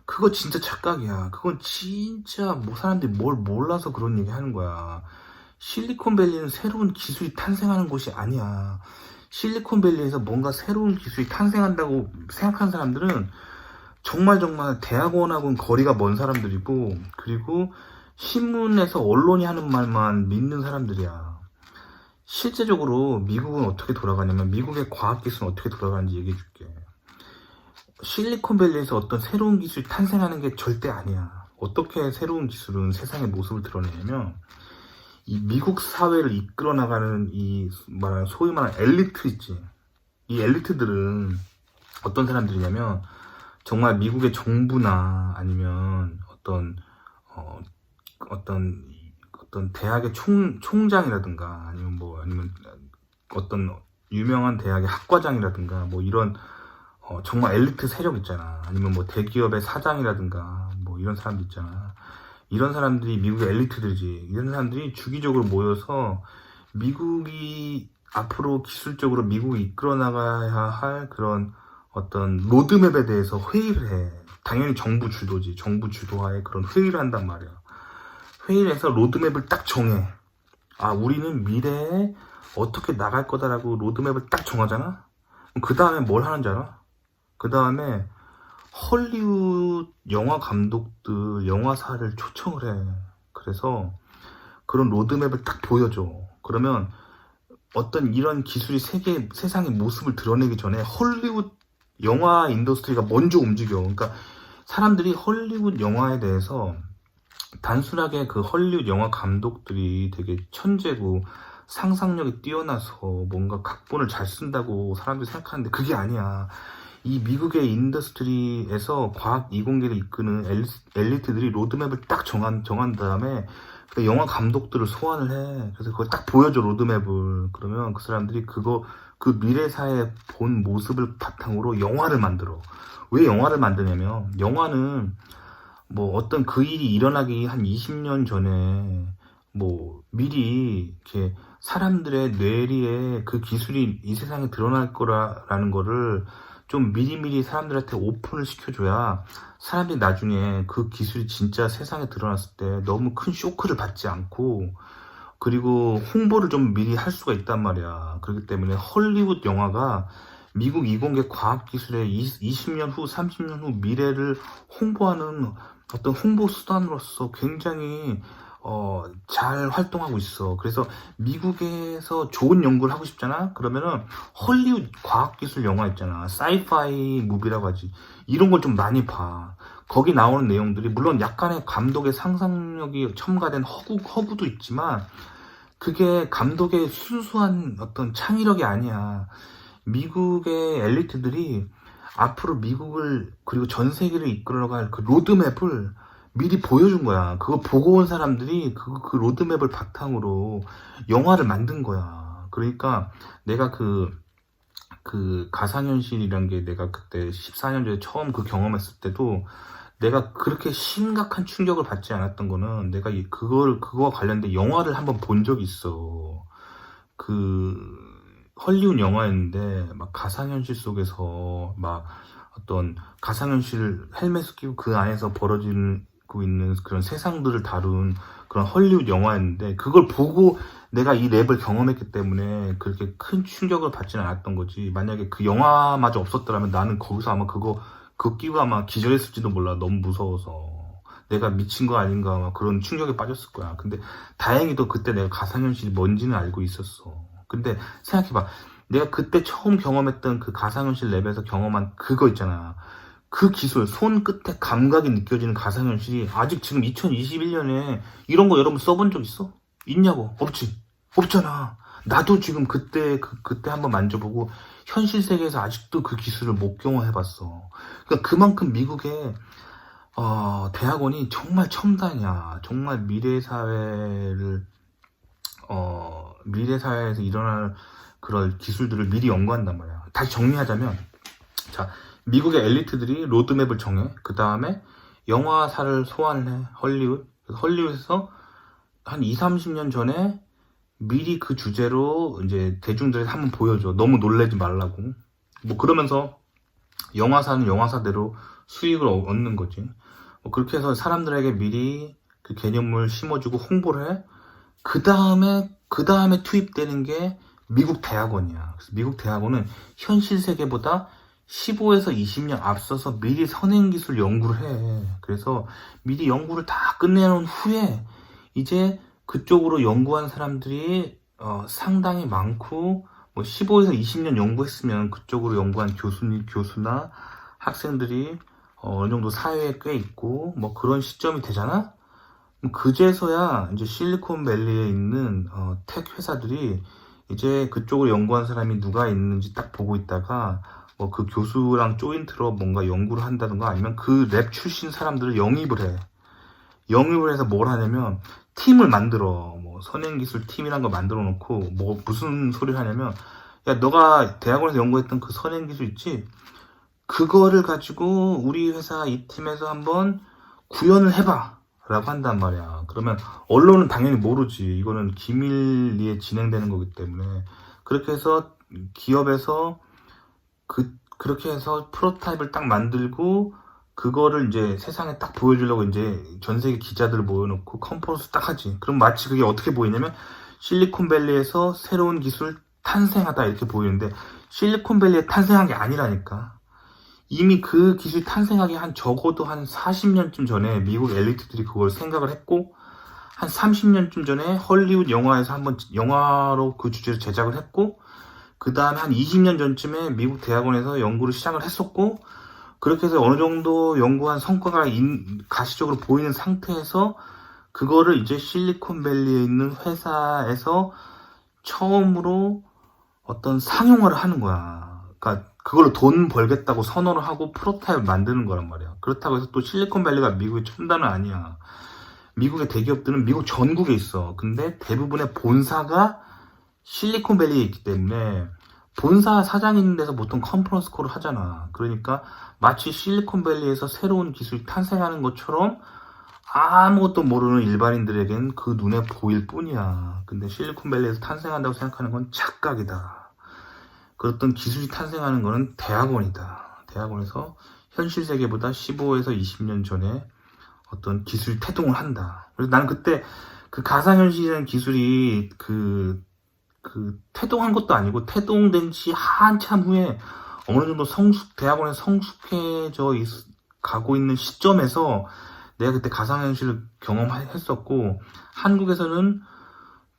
그거 진짜 착각이야. 그건 진짜 뭐 사람들이 뭘 몰라서 그런 얘기 하는 거야. 실리콘밸리는 새로운 기술이 탄생하는 곳이 아니야. 실리콘밸리에서 뭔가 새로운 기술이 탄생한다고 생각하는 사람들은 정말 대학원하고는 거리가 먼 사람들이고 그리고 신문에서 언론이 하는 말만 믿는 사람들이야. 실제적으로 미국은 어떻게 돌아가냐면 미국의 과학기술은 어떻게 돌아가는지 얘기해 줄게. 실리콘밸리에서 어떤 새로운 기술이 탄생하는 게 절대 아니야. 어떻게 새로운 기술은 세상의 모습을 드러내냐면 이 미국 사회를 이끌어 나가는 소위 말하는 엘리트 있지. 이 엘리트들은 어떤 사람들이냐면 정말 미국의 정부나 아니면 어떤 대학의 총장이라든가 아니면 어떤 유명한 대학의 학과장이라든가 뭐 이런 정말 엘리트 세력 있잖아. 아니면 뭐 대기업의 사장이라든가 뭐 이런 사람들 있잖아. 이런 사람들이 미국의 엘리트들이지. 이런 사람들이 주기적으로 모여서 미국이 앞으로 기술적으로 미국이 이끌어 나가야 할 그런 어떤 로드맵에 대해서 회의를 해. 당연히 정부 주도지. 정부 주도하에 그런 회의를 한단 말이야. 회의를 해서 로드맵을 딱 정해. 아, 우리는 미래에 어떻게 나갈 거다라고 로드맵을 딱 정하잖아? 그 다음에 뭘 하는지 알아? 그 다음에 헐리우드 영화 감독들, 영화사를 초청을 해. 그래서 그런 로드맵을 딱 보여줘. 그러면 어떤 이런 기술이 세상의 모습을 드러내기 전에 헐리우드 영화 인더스트리가 먼저 움직여. 그러니까 사람들이 헐리우드 영화에 대해서 단순하게 그 헐리우드 영화 감독들이 되게 천재고 상상력이 뛰어나서 뭔가 각본을 잘 쓴다고 사람들이 생각하는데 그게 아니야. 이 미국의 인더스트리에서 과학 이공계를 이끄는 엘리트들이 로드맵을 딱 정한 다음에 그 영화 감독들을 소환을 해. 그래서 그걸 딱 보여줘, 로드맵을. 그러면 그 사람들이 그 미래사의 본 모습을 바탕으로 영화를 만들어. 왜 영화를 만드냐면, 영화는 뭐 어떤 그 일이 일어나기 한 20년 전에 뭐 미리 이렇게 사람들의 뇌리에 그 기술이 이 세상에 드러날 거라는 거를 좀 미리미리 사람들한테 오픈을 시켜줘야 사람들이 나중에 그 기술이 진짜 세상에 드러났을 때 너무 큰 쇼크를 받지 않고 그리고 홍보를 좀 미리 할 수가 있단 말이야. 그렇기 때문에 헐리우드 영화가 미국 이공계 과학기술의 20년 후, 30년 후 미래를 홍보하는 어떤 홍보 수단으로서 굉장히 잘 활동하고 있어. 그래서 미국에서 좋은 연구를 하고 싶잖아? 그러면은 헐리우드 과학기술 영화 있잖아. 사이파이 무비라고 하지. 이런 걸 좀 많이 봐. 거기 나오는 내용들이 물론 약간의 감독의 상상력이 첨가된 허구도 있지만 그게 감독의 순수한 어떤 창의력이 아니야. 미국의 엘리트들이 앞으로 미국을 그리고 전 세계를 이끌어갈 그 로드맵을 미리 보여준 거야. 그거 보고 온 사람들이 그 로드맵을 바탕으로 영화를 만든 거야. 그러니까 내가 그 가상현실이란 게 내가 그때 14년 전에 처음 그 경험했을 때도 내가 그렇게 심각한 충격을 받지 않았던 거는 내가 그거와 관련된 영화를 한번 본 적이 있어. 헐리우드 영화였는데 막 가상현실 속에서 막 어떤 가상현실 헬멧을 끼고 그 안에서 벌어지고 있는 그런 세상들을 다룬 그런 헐리우드 영화였는데 그걸 보고 내가 이 랩을 경험했기 때문에 그렇게 큰 충격을 받지는 않았던 거지. 만약에 그 영화마저 없었더라면 나는 거기서 아마 그거 끼고 아마 기절했을지도 몰라. 너무 무서워서. 내가 미친 거 아닌가 아마 그런 충격에 빠졌을 거야. 근데 다행히도 그때 내가 가상현실이 뭔지는 알고 있었어. 근데 생각해봐. 내가 그때 처음 경험했던 그 가상현실 랩에서 경험한 그거 있잖아. 그 기술, 손끝에 감각이 느껴지는 가상현실이 아직 지금 2021년에 이런 거 여러분 써본 적 있어? 있냐고? 없지? 없잖아. 나도 지금 그때 한번 만져보고 현실 세계에서 아직도 그 기술을 못 경험해봤어. 그러니까 그만큼 미국의 대학원이 정말 첨단이야. 정말 미래사회에서 일어날 그런 기술들을 미리 연구한단 말이야. 다시 정리하자면, 자, 미국의 엘리트들이 로드맵을 정해. 그 다음에 영화사를 소환을 해. 헐리우드에서 한 2, 30년 전에 미리 그 주제로 이제 대중들에게 한번 보여줘. 너무 놀라지 말라고. 뭐 그러면서 영화사는 영화사대로 수익을 얻는 거지. 뭐 그렇게 해서 사람들에게 미리 그 개념을 심어주고 홍보를 해. 그 다음에 투입되는 게 미국 대학원이야. 그래서 미국 대학원은 현실 세계보다 15에서 20년 앞서서 미리 선행기술 연구를 해. 그래서 미리 연구를 다 끝내놓은 후에 이제 그쪽으로 연구한 사람들이 상당히 많고 뭐 15에서 20년 연구했으면 그쪽으로 연구한 교수나 학생들이 어느 정도 사회에 꽤 있고 뭐 그런 시점이 되잖아? 그제서야 이제 실리콘밸리에 있는 텍 회사들이 이제 그쪽으로 연구한 사람이 누가 있는지 딱 보고 있다가 뭐 그 교수랑 조인트로 뭔가 연구를 한다든가 아니면 그 랩 출신 사람들을 영입을 해. 영입을 해서 뭘 하냐면 팀을 만들어. 뭐 선행기술 팀이란 거 만들어 놓고 뭐 무슨 소리를 하냐면 야 너가 대학원에서 연구했던 그 선행기술 있지? 그거를 가지고 우리 회사 이 팀에서 한번 구현을 해봐 라고 한단 말이야. 그러면 언론은 당연히 모르지. 이거는 기밀리에 진행되는 거기 때문에 그렇게 해서 기업에서 그렇게 해서 프로타입을 딱 만들고 그거를 이제 세상에 딱 보여주려고 이제 전 세계 기자들을 모여놓고 컨퍼런스 딱 하지. 그럼 마치 그게 어떻게 보이냐면 실리콘밸리에서 새로운 기술 탄생하다 이렇게 보이는데 실리콘밸리에 탄생한 게 아니라니까. 이미 그 기술이 탄생하기 한 적어도 한 40년쯤 전에 미국 엘리트들이 그걸 생각을 했고 한 30년쯤 전에 헐리우드 영화에서 한번 영화로 그 주제로 제작을 했고 그 다음에 한 20년 전쯤에 미국 대학원에서 연구를 시작을 했었고 그렇게 해서 어느 정도 연구한 성과가 가시적으로 보이는 상태에서 그거를 이제 실리콘밸리에 있는 회사에서 처음으로 어떤 상용화를 하는 거야. 그러니까 그걸로 돈 벌겠다고 선언을 하고 프로타입을 만드는 거란 말이야. 그렇다고 해서 또 실리콘밸리가 미국의 첨단은 아니야. 미국의 대기업들은 미국 전국에 있어. 근데 대부분의 본사가 실리콘밸리에 있기 때문에 본사 사장 있는 데서 보통 컨퍼런스 콜을 하잖아. 그러니까 마치 실리콘밸리에서 새로운 기술이 탄생하는 것처럼 아무것도 모르는 일반인들에겐 그 눈에 보일 뿐이야. 근데 실리콘밸리에서 탄생한다고 생각하는 건 착각이다. 그랬던 기술이 탄생하는 거는 대학원이다. 대학원에서 현실 세계보다 15에서 20년 전에 어떤 기술이 태동을 한다. 그래서 나는 그때 그 가상현실이라는 기술이 그 태동한 것도 아니고 태동된 지 한참 후에 어느 정도 대학원에 성숙해져 가고 있는 시점에서 내가 그때 가상현실을 경험했었고 한국에서는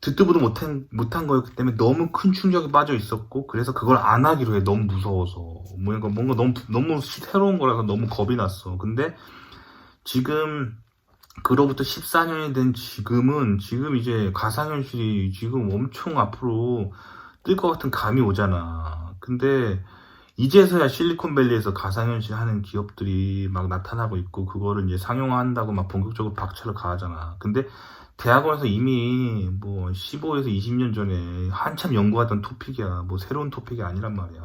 듣도 보도 못한 거였기 때문에 너무 큰 충격이 빠져 있었고 그래서 그걸 안 하기로 해. 너무 무서워서 뭔가 너무 새로운 거라서 너무 겁이 났어. 근데 지금 그로부터 14년이 된 지금 이제 가상현실이 지금 엄청 앞으로 뜰 것 같은 감이 오잖아. 근데 이제서야 실리콘밸리에서 가상현실 하는 기업들이 막 나타나고 있고 그거를 이제 상용화한다고 막 본격적으로 박차를 가하잖아. 근데 대학원에서 이미 뭐 15에서 20년 전에 한참 연구하던 토픽이야. 뭐 새로운 토픽이 아니란 말이야.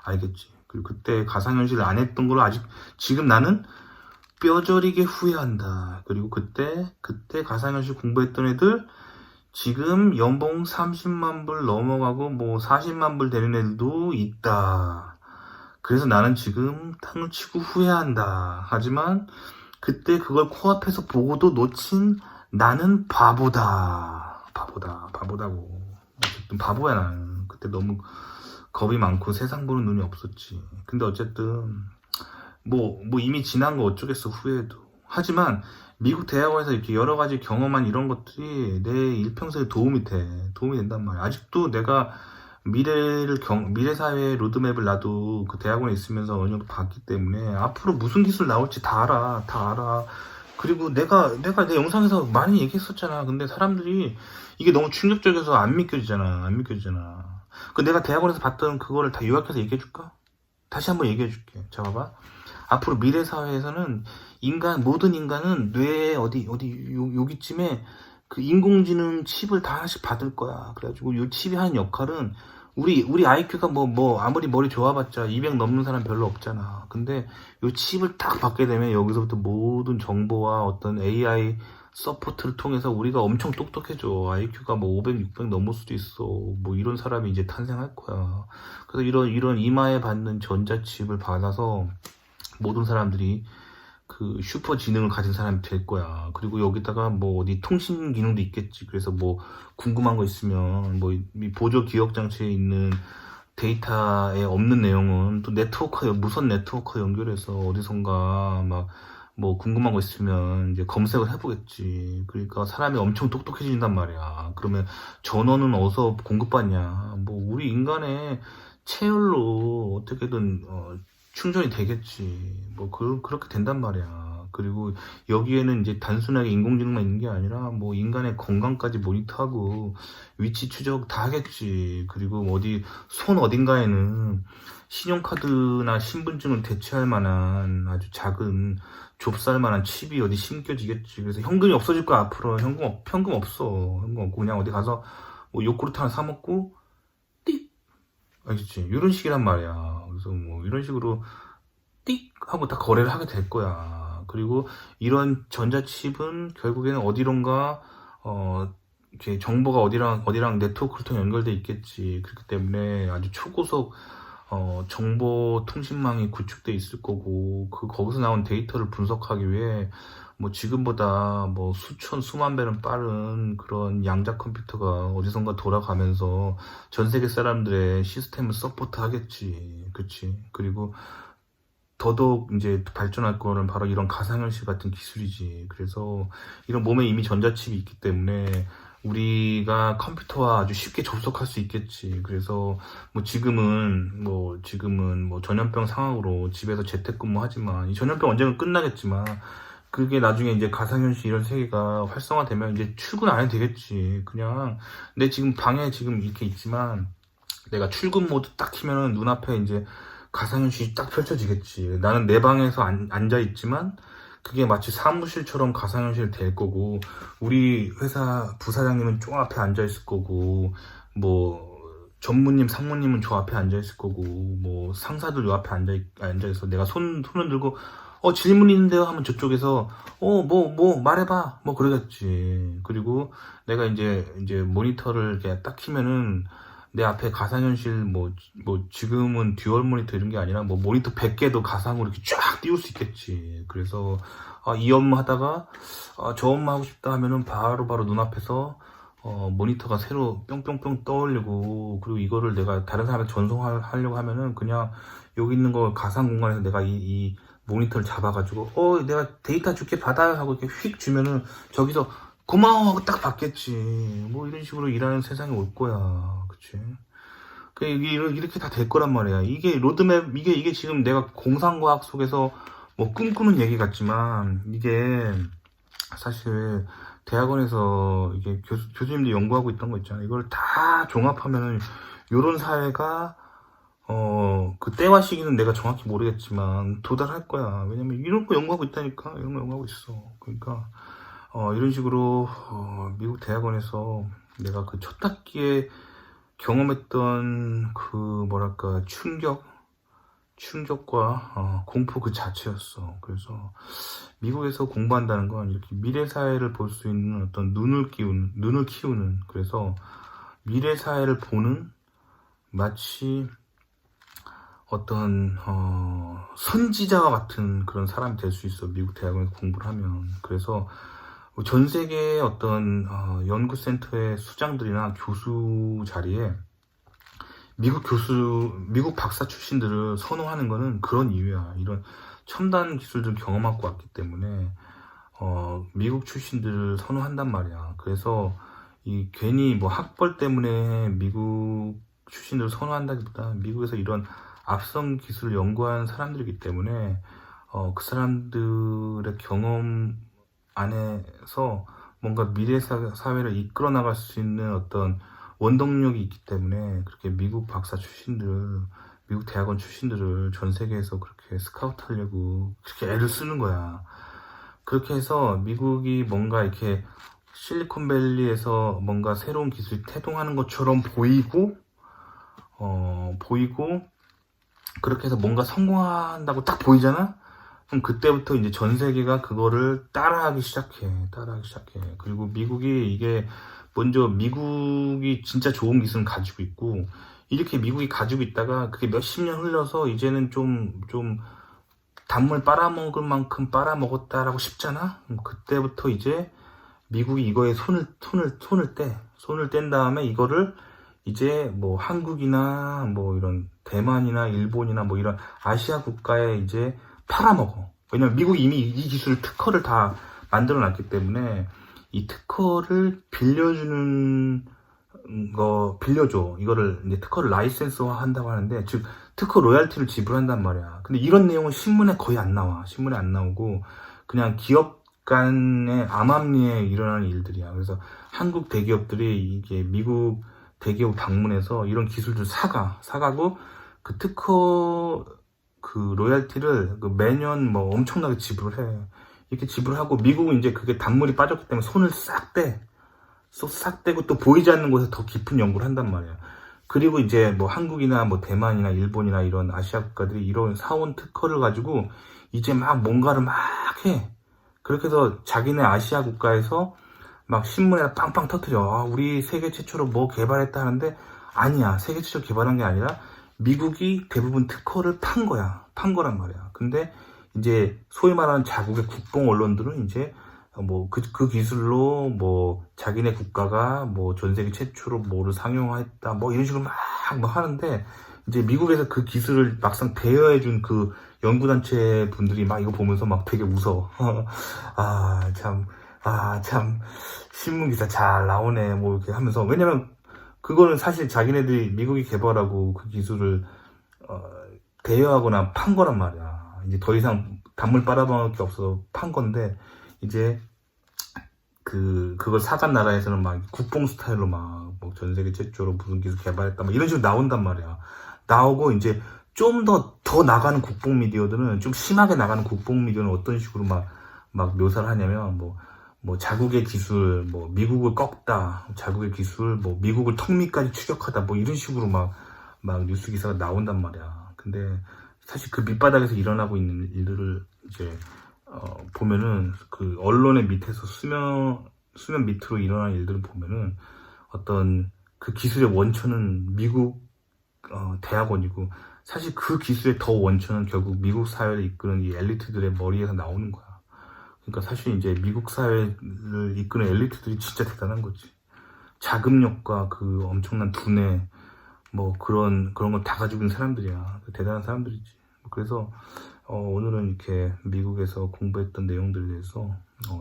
알겠지? 그리고 그때 가상현실을 안 했던 걸 아직 지금 나는 뼈저리게 후회한다. 그리고 그때 가상현실 공부했던 애들 지금 연봉 30만 불 넘어가고 뭐 40만 불 되는 애들도 있다. 그래서 나는 지금 탕을 치고 후회한다. 하지만 그때 그걸 코앞에서 보고도 놓친 나는 바보다고. 어쨌든 바보야 나는. 그때 너무 겁이 많고 세상 보는 눈이 없었지. 근데 어쨌든 뭐 이미 지난 거 어쩌겠어 후회해도. 하지만 미국 대학원에서 이렇게 여러 가지 경험한 이런 것들이 내 일평생에 도움이 된단 말이야. 아직도 내가 미래 사회의 로드맵을 나도 그 대학원에 있으면서 어느 정도 봤기 때문에 앞으로 무슨 기술 나올지 다 알아. 그리고 내가 내 영상에서 많이 얘기했었잖아. 근데 사람들이 이게 너무 충격적이어서 안 믿겨지잖아. 그 내가 대학원에서 봤던 그거를 다 요약해서 얘기해줄까? 다시 한번 얘기해줄게. 자, 봐봐. 앞으로 미래 사회에서는 모든 인간은 뇌에 여기쯤에 그 인공지능 칩을 다 하나씩 받을 거야. 그래가지고 이 칩이 하는 역할은 우리 IQ가 뭐 아무리 머리 좋아봤자 200 넘는 사람 별로 없잖아. 근데 이 칩을 딱 받게 되면 여기서부터 모든 정보와 어떤 AI 서포트를 통해서 우리가 엄청 똑똑해져. IQ가 뭐 500, 600 넘을 수도 있어. 뭐 이런 사람이 이제 탄생할 거야. 그래서 이런 이마에 받는 전자칩을 받아서 모든 사람들이 그 슈퍼 지능을 가진 사람이 될 거야. 그리고 여기다가 뭐 어디 통신 기능도 있겠지. 그래서 뭐 궁금한 거 있으면 뭐 이 보조 기억 장치에 있는 데이터에 없는 내용은 또 무선 네트워크 연결해서 어디선가 막 뭐 궁금한 거 있으면 이제 검색을 해보겠지. 그러니까 사람이 엄청 똑똑해진단 말이야. 그러면 전원은 어디서 공급받냐? 뭐 우리 인간의 체열로 어떻게든 충전이 되겠지. 뭐 그렇게 된단 말이야. 그리고 여기에는 이제 단순하게 인공지능만 있는 게 아니라 뭐 인간의 건강까지 모니터하고 위치 추적 다 하겠지. 그리고 손 어딘가에는 신용카드나 신분증을 대체할 만한 아주 작은 좁쌀 만한 칩이 어디 심겨지겠지. 그래서 현금이 없어질 거야. 앞으로 현금 없어. 현금 없고 그냥 어디 가서 뭐 요구르트 하나 사 먹고 띡, 알겠지? 이런 식이란 말이야. 그래서 뭐 이런 식으로 띡 하고 다 거래를 하게 될 거야. 그리고 이런 전자칩은 결국에는 어디론가 이렇게 정보가 어디랑 네트워크를 통해 연결돼 있겠지. 그렇기 때문에 아주 초고속 정보통신망이 구축돼 있을 거고, 거기서 나온 데이터를 분석하기 위해 뭐 지금보다 뭐 수만 배는 빠른 그런 양자 컴퓨터가 어디선가 돌아가면서 전 세계 사람들의 시스템을 서포트 하겠지. 그치? 그리고 더더욱 이제 발전할 거는 바로 이런 가상현실 같은 기술이지. 그래서 이런 몸에 이미 전자칩이 있기 때문에 우리가 컴퓨터와 아주 쉽게 접속할 수 있겠지. 그래서 뭐 지금은 뭐 전염병 상황으로 집에서 재택근무하지만 이 전염병 언젠가 끝나겠지만 그게 나중에 이제 가상현실 이런 세계가 활성화되면 이제 출근 안 해도 되겠지. 그냥 내 지금 방에 지금 이렇게 있지만 내가 출근 모드 딱 키면은 눈앞에 이제 가상현실이 딱 펼쳐지겠지. 나는 내 방에서 앉아있지만 그게 마치 사무실처럼 가상현실이 될 거고, 우리 회사 부사장님은 쪽 앞에 앉아있을 거고, 뭐 전무님, 상무님은 저 앞에 앉아있을 거고, 뭐 상사들 요 앞에 앉아있어. 내가 손을 들고 질문 있는데요 하면 저쪽에서 뭐 말해봐 뭐 그러겠지. 그리고 내가 이제 모니터를 이렇게 딱 키면은 내 앞에 가상현실 뭐 지금은 듀얼 모니터 이런 게 아니라 뭐 모니터 100개도 가상으로 이렇게 쫙 띄울 수 있겠지. 그래서 이 업무 하다가 저 업무 하고 싶다 하면은 바로 눈앞에서 모니터가 새로 뿅뿅뿅 떠올리고, 그리고 이거를 내가 다른 사람한테 전송하려고 하면은 그냥 여기 있는 거 가상 공간에서 내가 이 모니터를 잡아가지고 내가 데이터 줄게 받아 하고 이렇게 휙 주면은 저기서 고마워 하고 딱 받겠지. 뭐 이런 식으로 일하는 세상이 올 거야. 그치? 이게 이렇게 다 될 거란 말이야. 이게 로드맵, 이게 지금 내가 공상과학 속에서 뭐 꿈꾸는 얘기 같지만, 이게 사실 대학원에서 이게 교수님들이 연구하고 있던 거 있잖아. 이걸 다 종합하면은 요런 사회가 그 때와 시기는 내가 정확히 모르겠지만 도달할 거야. 왜냐면 이런 거 연구하고 있다니까. 이런 거 연구하고 있어. 그러니까 이런 식으로 미국 대학원에서 내가 그 첫 학기에 경험했던 그 뭐랄까 충격과 공포 그 자체였어. 그래서 미국에서 공부한다는 건 이렇게 미래 사회를 볼 수 있는 어떤 눈을 키우는, 그래서 미래 사회를 보는 마치 어떤 선지자와 같은 그런 사람이 될 수 있어. 미국 대학원에서 공부를 하면. 그래서 전 세계의 어떤 연구센터의 수장들이나 교수 자리에 미국 박사 출신들을 선호하는 거는 그런 이유야. 이런 첨단 기술들 경험하고 왔기 때문에 미국 출신들을 선호한단 말이야. 그래서 괜히 뭐 학벌 때문에 미국 출신들을 선호한다기보다 미국에서 이런 앞선 기술을 연구한 사람들이기 때문에 그 사람들의 경험 안에서 뭔가 미래 사회를 이끌어 나갈 수 있는 어떤 원동력이 있기 때문에 그렇게 미국 박사 출신들, 미국 대학원 출신들을 전 세계에서 그렇게 스카우트 하려고 그렇게 애를 쓰는 거야. 그렇게 해서 미국이 뭔가 이렇게 실리콘밸리에서 뭔가 새로운 기술이 태동하는 것처럼 보이고 그렇게 해서 뭔가 성공한다고 딱 보이잖아? 그럼 그때부터 이제 전 세계가 그거를 따라하기 시작해. 그리고 미국이 진짜 좋은 기술을 가지고 있고, 이렇게 미국이 가지고 있다가 그게 몇십 년 흘러서 이제는 좀 단물 빨아먹을 만큼 빨아먹었다라고 싶잖아? 그때부터 이제 미국이 이거에 손을 뗀 다음에 이거를 이제 뭐 한국이나 뭐 이런 대만이나 일본이나 뭐 이런 아시아 국가에 이제 팔아먹어. 왜냐면 미국이 이미 이 기술 특허를 다 만들어 놨기 때문에 이 특허를 빌려줘. 이거를 이제 특허를 라이센스화 한다고 하는데, 즉 특허 로얄티를 지불한단 말이야. 근데 이런 내용은 신문에 거의 안 나와. 신문에 안 나오고 그냥 기업 간의 암암리에 일어나는 일들이야. 그래서 한국 대기업들이 이게 미국 대기업 방문해서 이런 기술들 사가고 그 특허 그 로얄티를 매년 뭐 엄청나게 지불을 해. 이렇게 지불하고 미국은 이제 그게 단물이 빠졌기 때문에 손을 싹 떼고 또 보이지 않는 곳에 더 깊은 연구를 한단 말이야. 그리고 이제 뭐 한국이나 뭐 대만이나 일본이나 이런 아시아 국가들이 이런 사온 특허를 가지고 이제 막 뭔가를 막 해. 그렇게 해서 자기네 아시아 국가에서 막 신문에 빵빵 터뜨려. 우리 세계 최초로 뭐 개발했다 하는데, 아니야. 세계 최초로 개발한 게 아니라 미국이 대부분 특허를 판 거야. 판 거란 말이야. 근데 이제 소위 말하는 자국의 국뽕 언론들은 이제 뭐 그 기술로 뭐 자기네 국가가 뭐 전 세계 최초로 뭐를 상용화했다 뭐 이런 식으로 막 하는데 이제 미국에서 그 기술을 막상 대여해준 그 연구단체 분들이 막 이거 보면서 막 되게 웃어. 참 신문 기사 잘 나오네 뭐 이렇게 하면서, 왜냐면 그거는 사실 자기네들이 미국이 개발하고 그 기술을 대여하거나 판 거란 말이야. 이제 더 이상 단물 빨아먹을 게 없어 판 건데, 이제 그걸 사간 나라에서는 막 국뽕 스타일로 막 뭐 전 세계 최초로 무슨 기술 개발했다 막 이런 식으로 나온단 말이야. 나오고 이제 좀 더 나가는 국뽕 미디어들은, 좀 심하게 나가는 국뽕 미디어는 어떤 식으로 막 묘사를 하냐면 뭐 자국의 기술, 뭐 미국을 꺾다, 자국의 기술, 뭐 미국을 턱 밑까지 추격하다, 뭐 이런 식으로 막 뉴스 기사가 나온단 말이야. 근데 사실 그 밑바닥에서 일어나고 있는 일들을 이제 보면은 그 언론의 밑에서 수면 밑으로 일어나는 일들을 보면은 어떤 그 기술의 원천은 미국 대학원이고, 사실 그 기술의 더 원천은 결국 미국 사회를 이끄는 이 엘리트들의 머리에서 나오는 거야. 그러니까 사실 이제 미국 사회를 이끄는 엘리트들이 진짜 대단한 거지. 자금력과 그 엄청난 두뇌, 뭐 그런 걸 다 가지고 있는 사람들이야. 대단한 사람들이지. 그래서 오늘은 이렇게 미국에서 공부했던 내용들에 대해서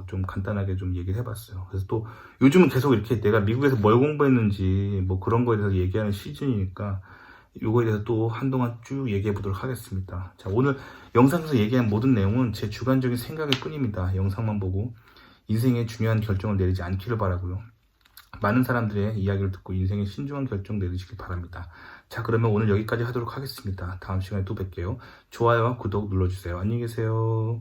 좀 간단하게 좀 얘기를 해봤어요. 그래서 또 요즘은 계속 이렇게 내가 미국에서 뭘 공부했는지 뭐 그런 거에 대해서 얘기하는 시즌이니까 요거에 대해서 또 한동안 쭉 얘기해 보도록 하겠습니다. 자, 오늘 영상에서 얘기한 모든 내용은 제 주관적인 생각일 뿐입니다. 영상만 보고 인생의 중요한 결정을 내리지 않기를 바라고요. 많은 사람들의 이야기를 듣고 인생의 신중한 결정 내리시길 바랍니다. 자, 그러면 오늘 여기까지 하도록 하겠습니다. 다음 시간에 또 뵐게요. 좋아요와 구독 눌러주세요. 안녕히 계세요.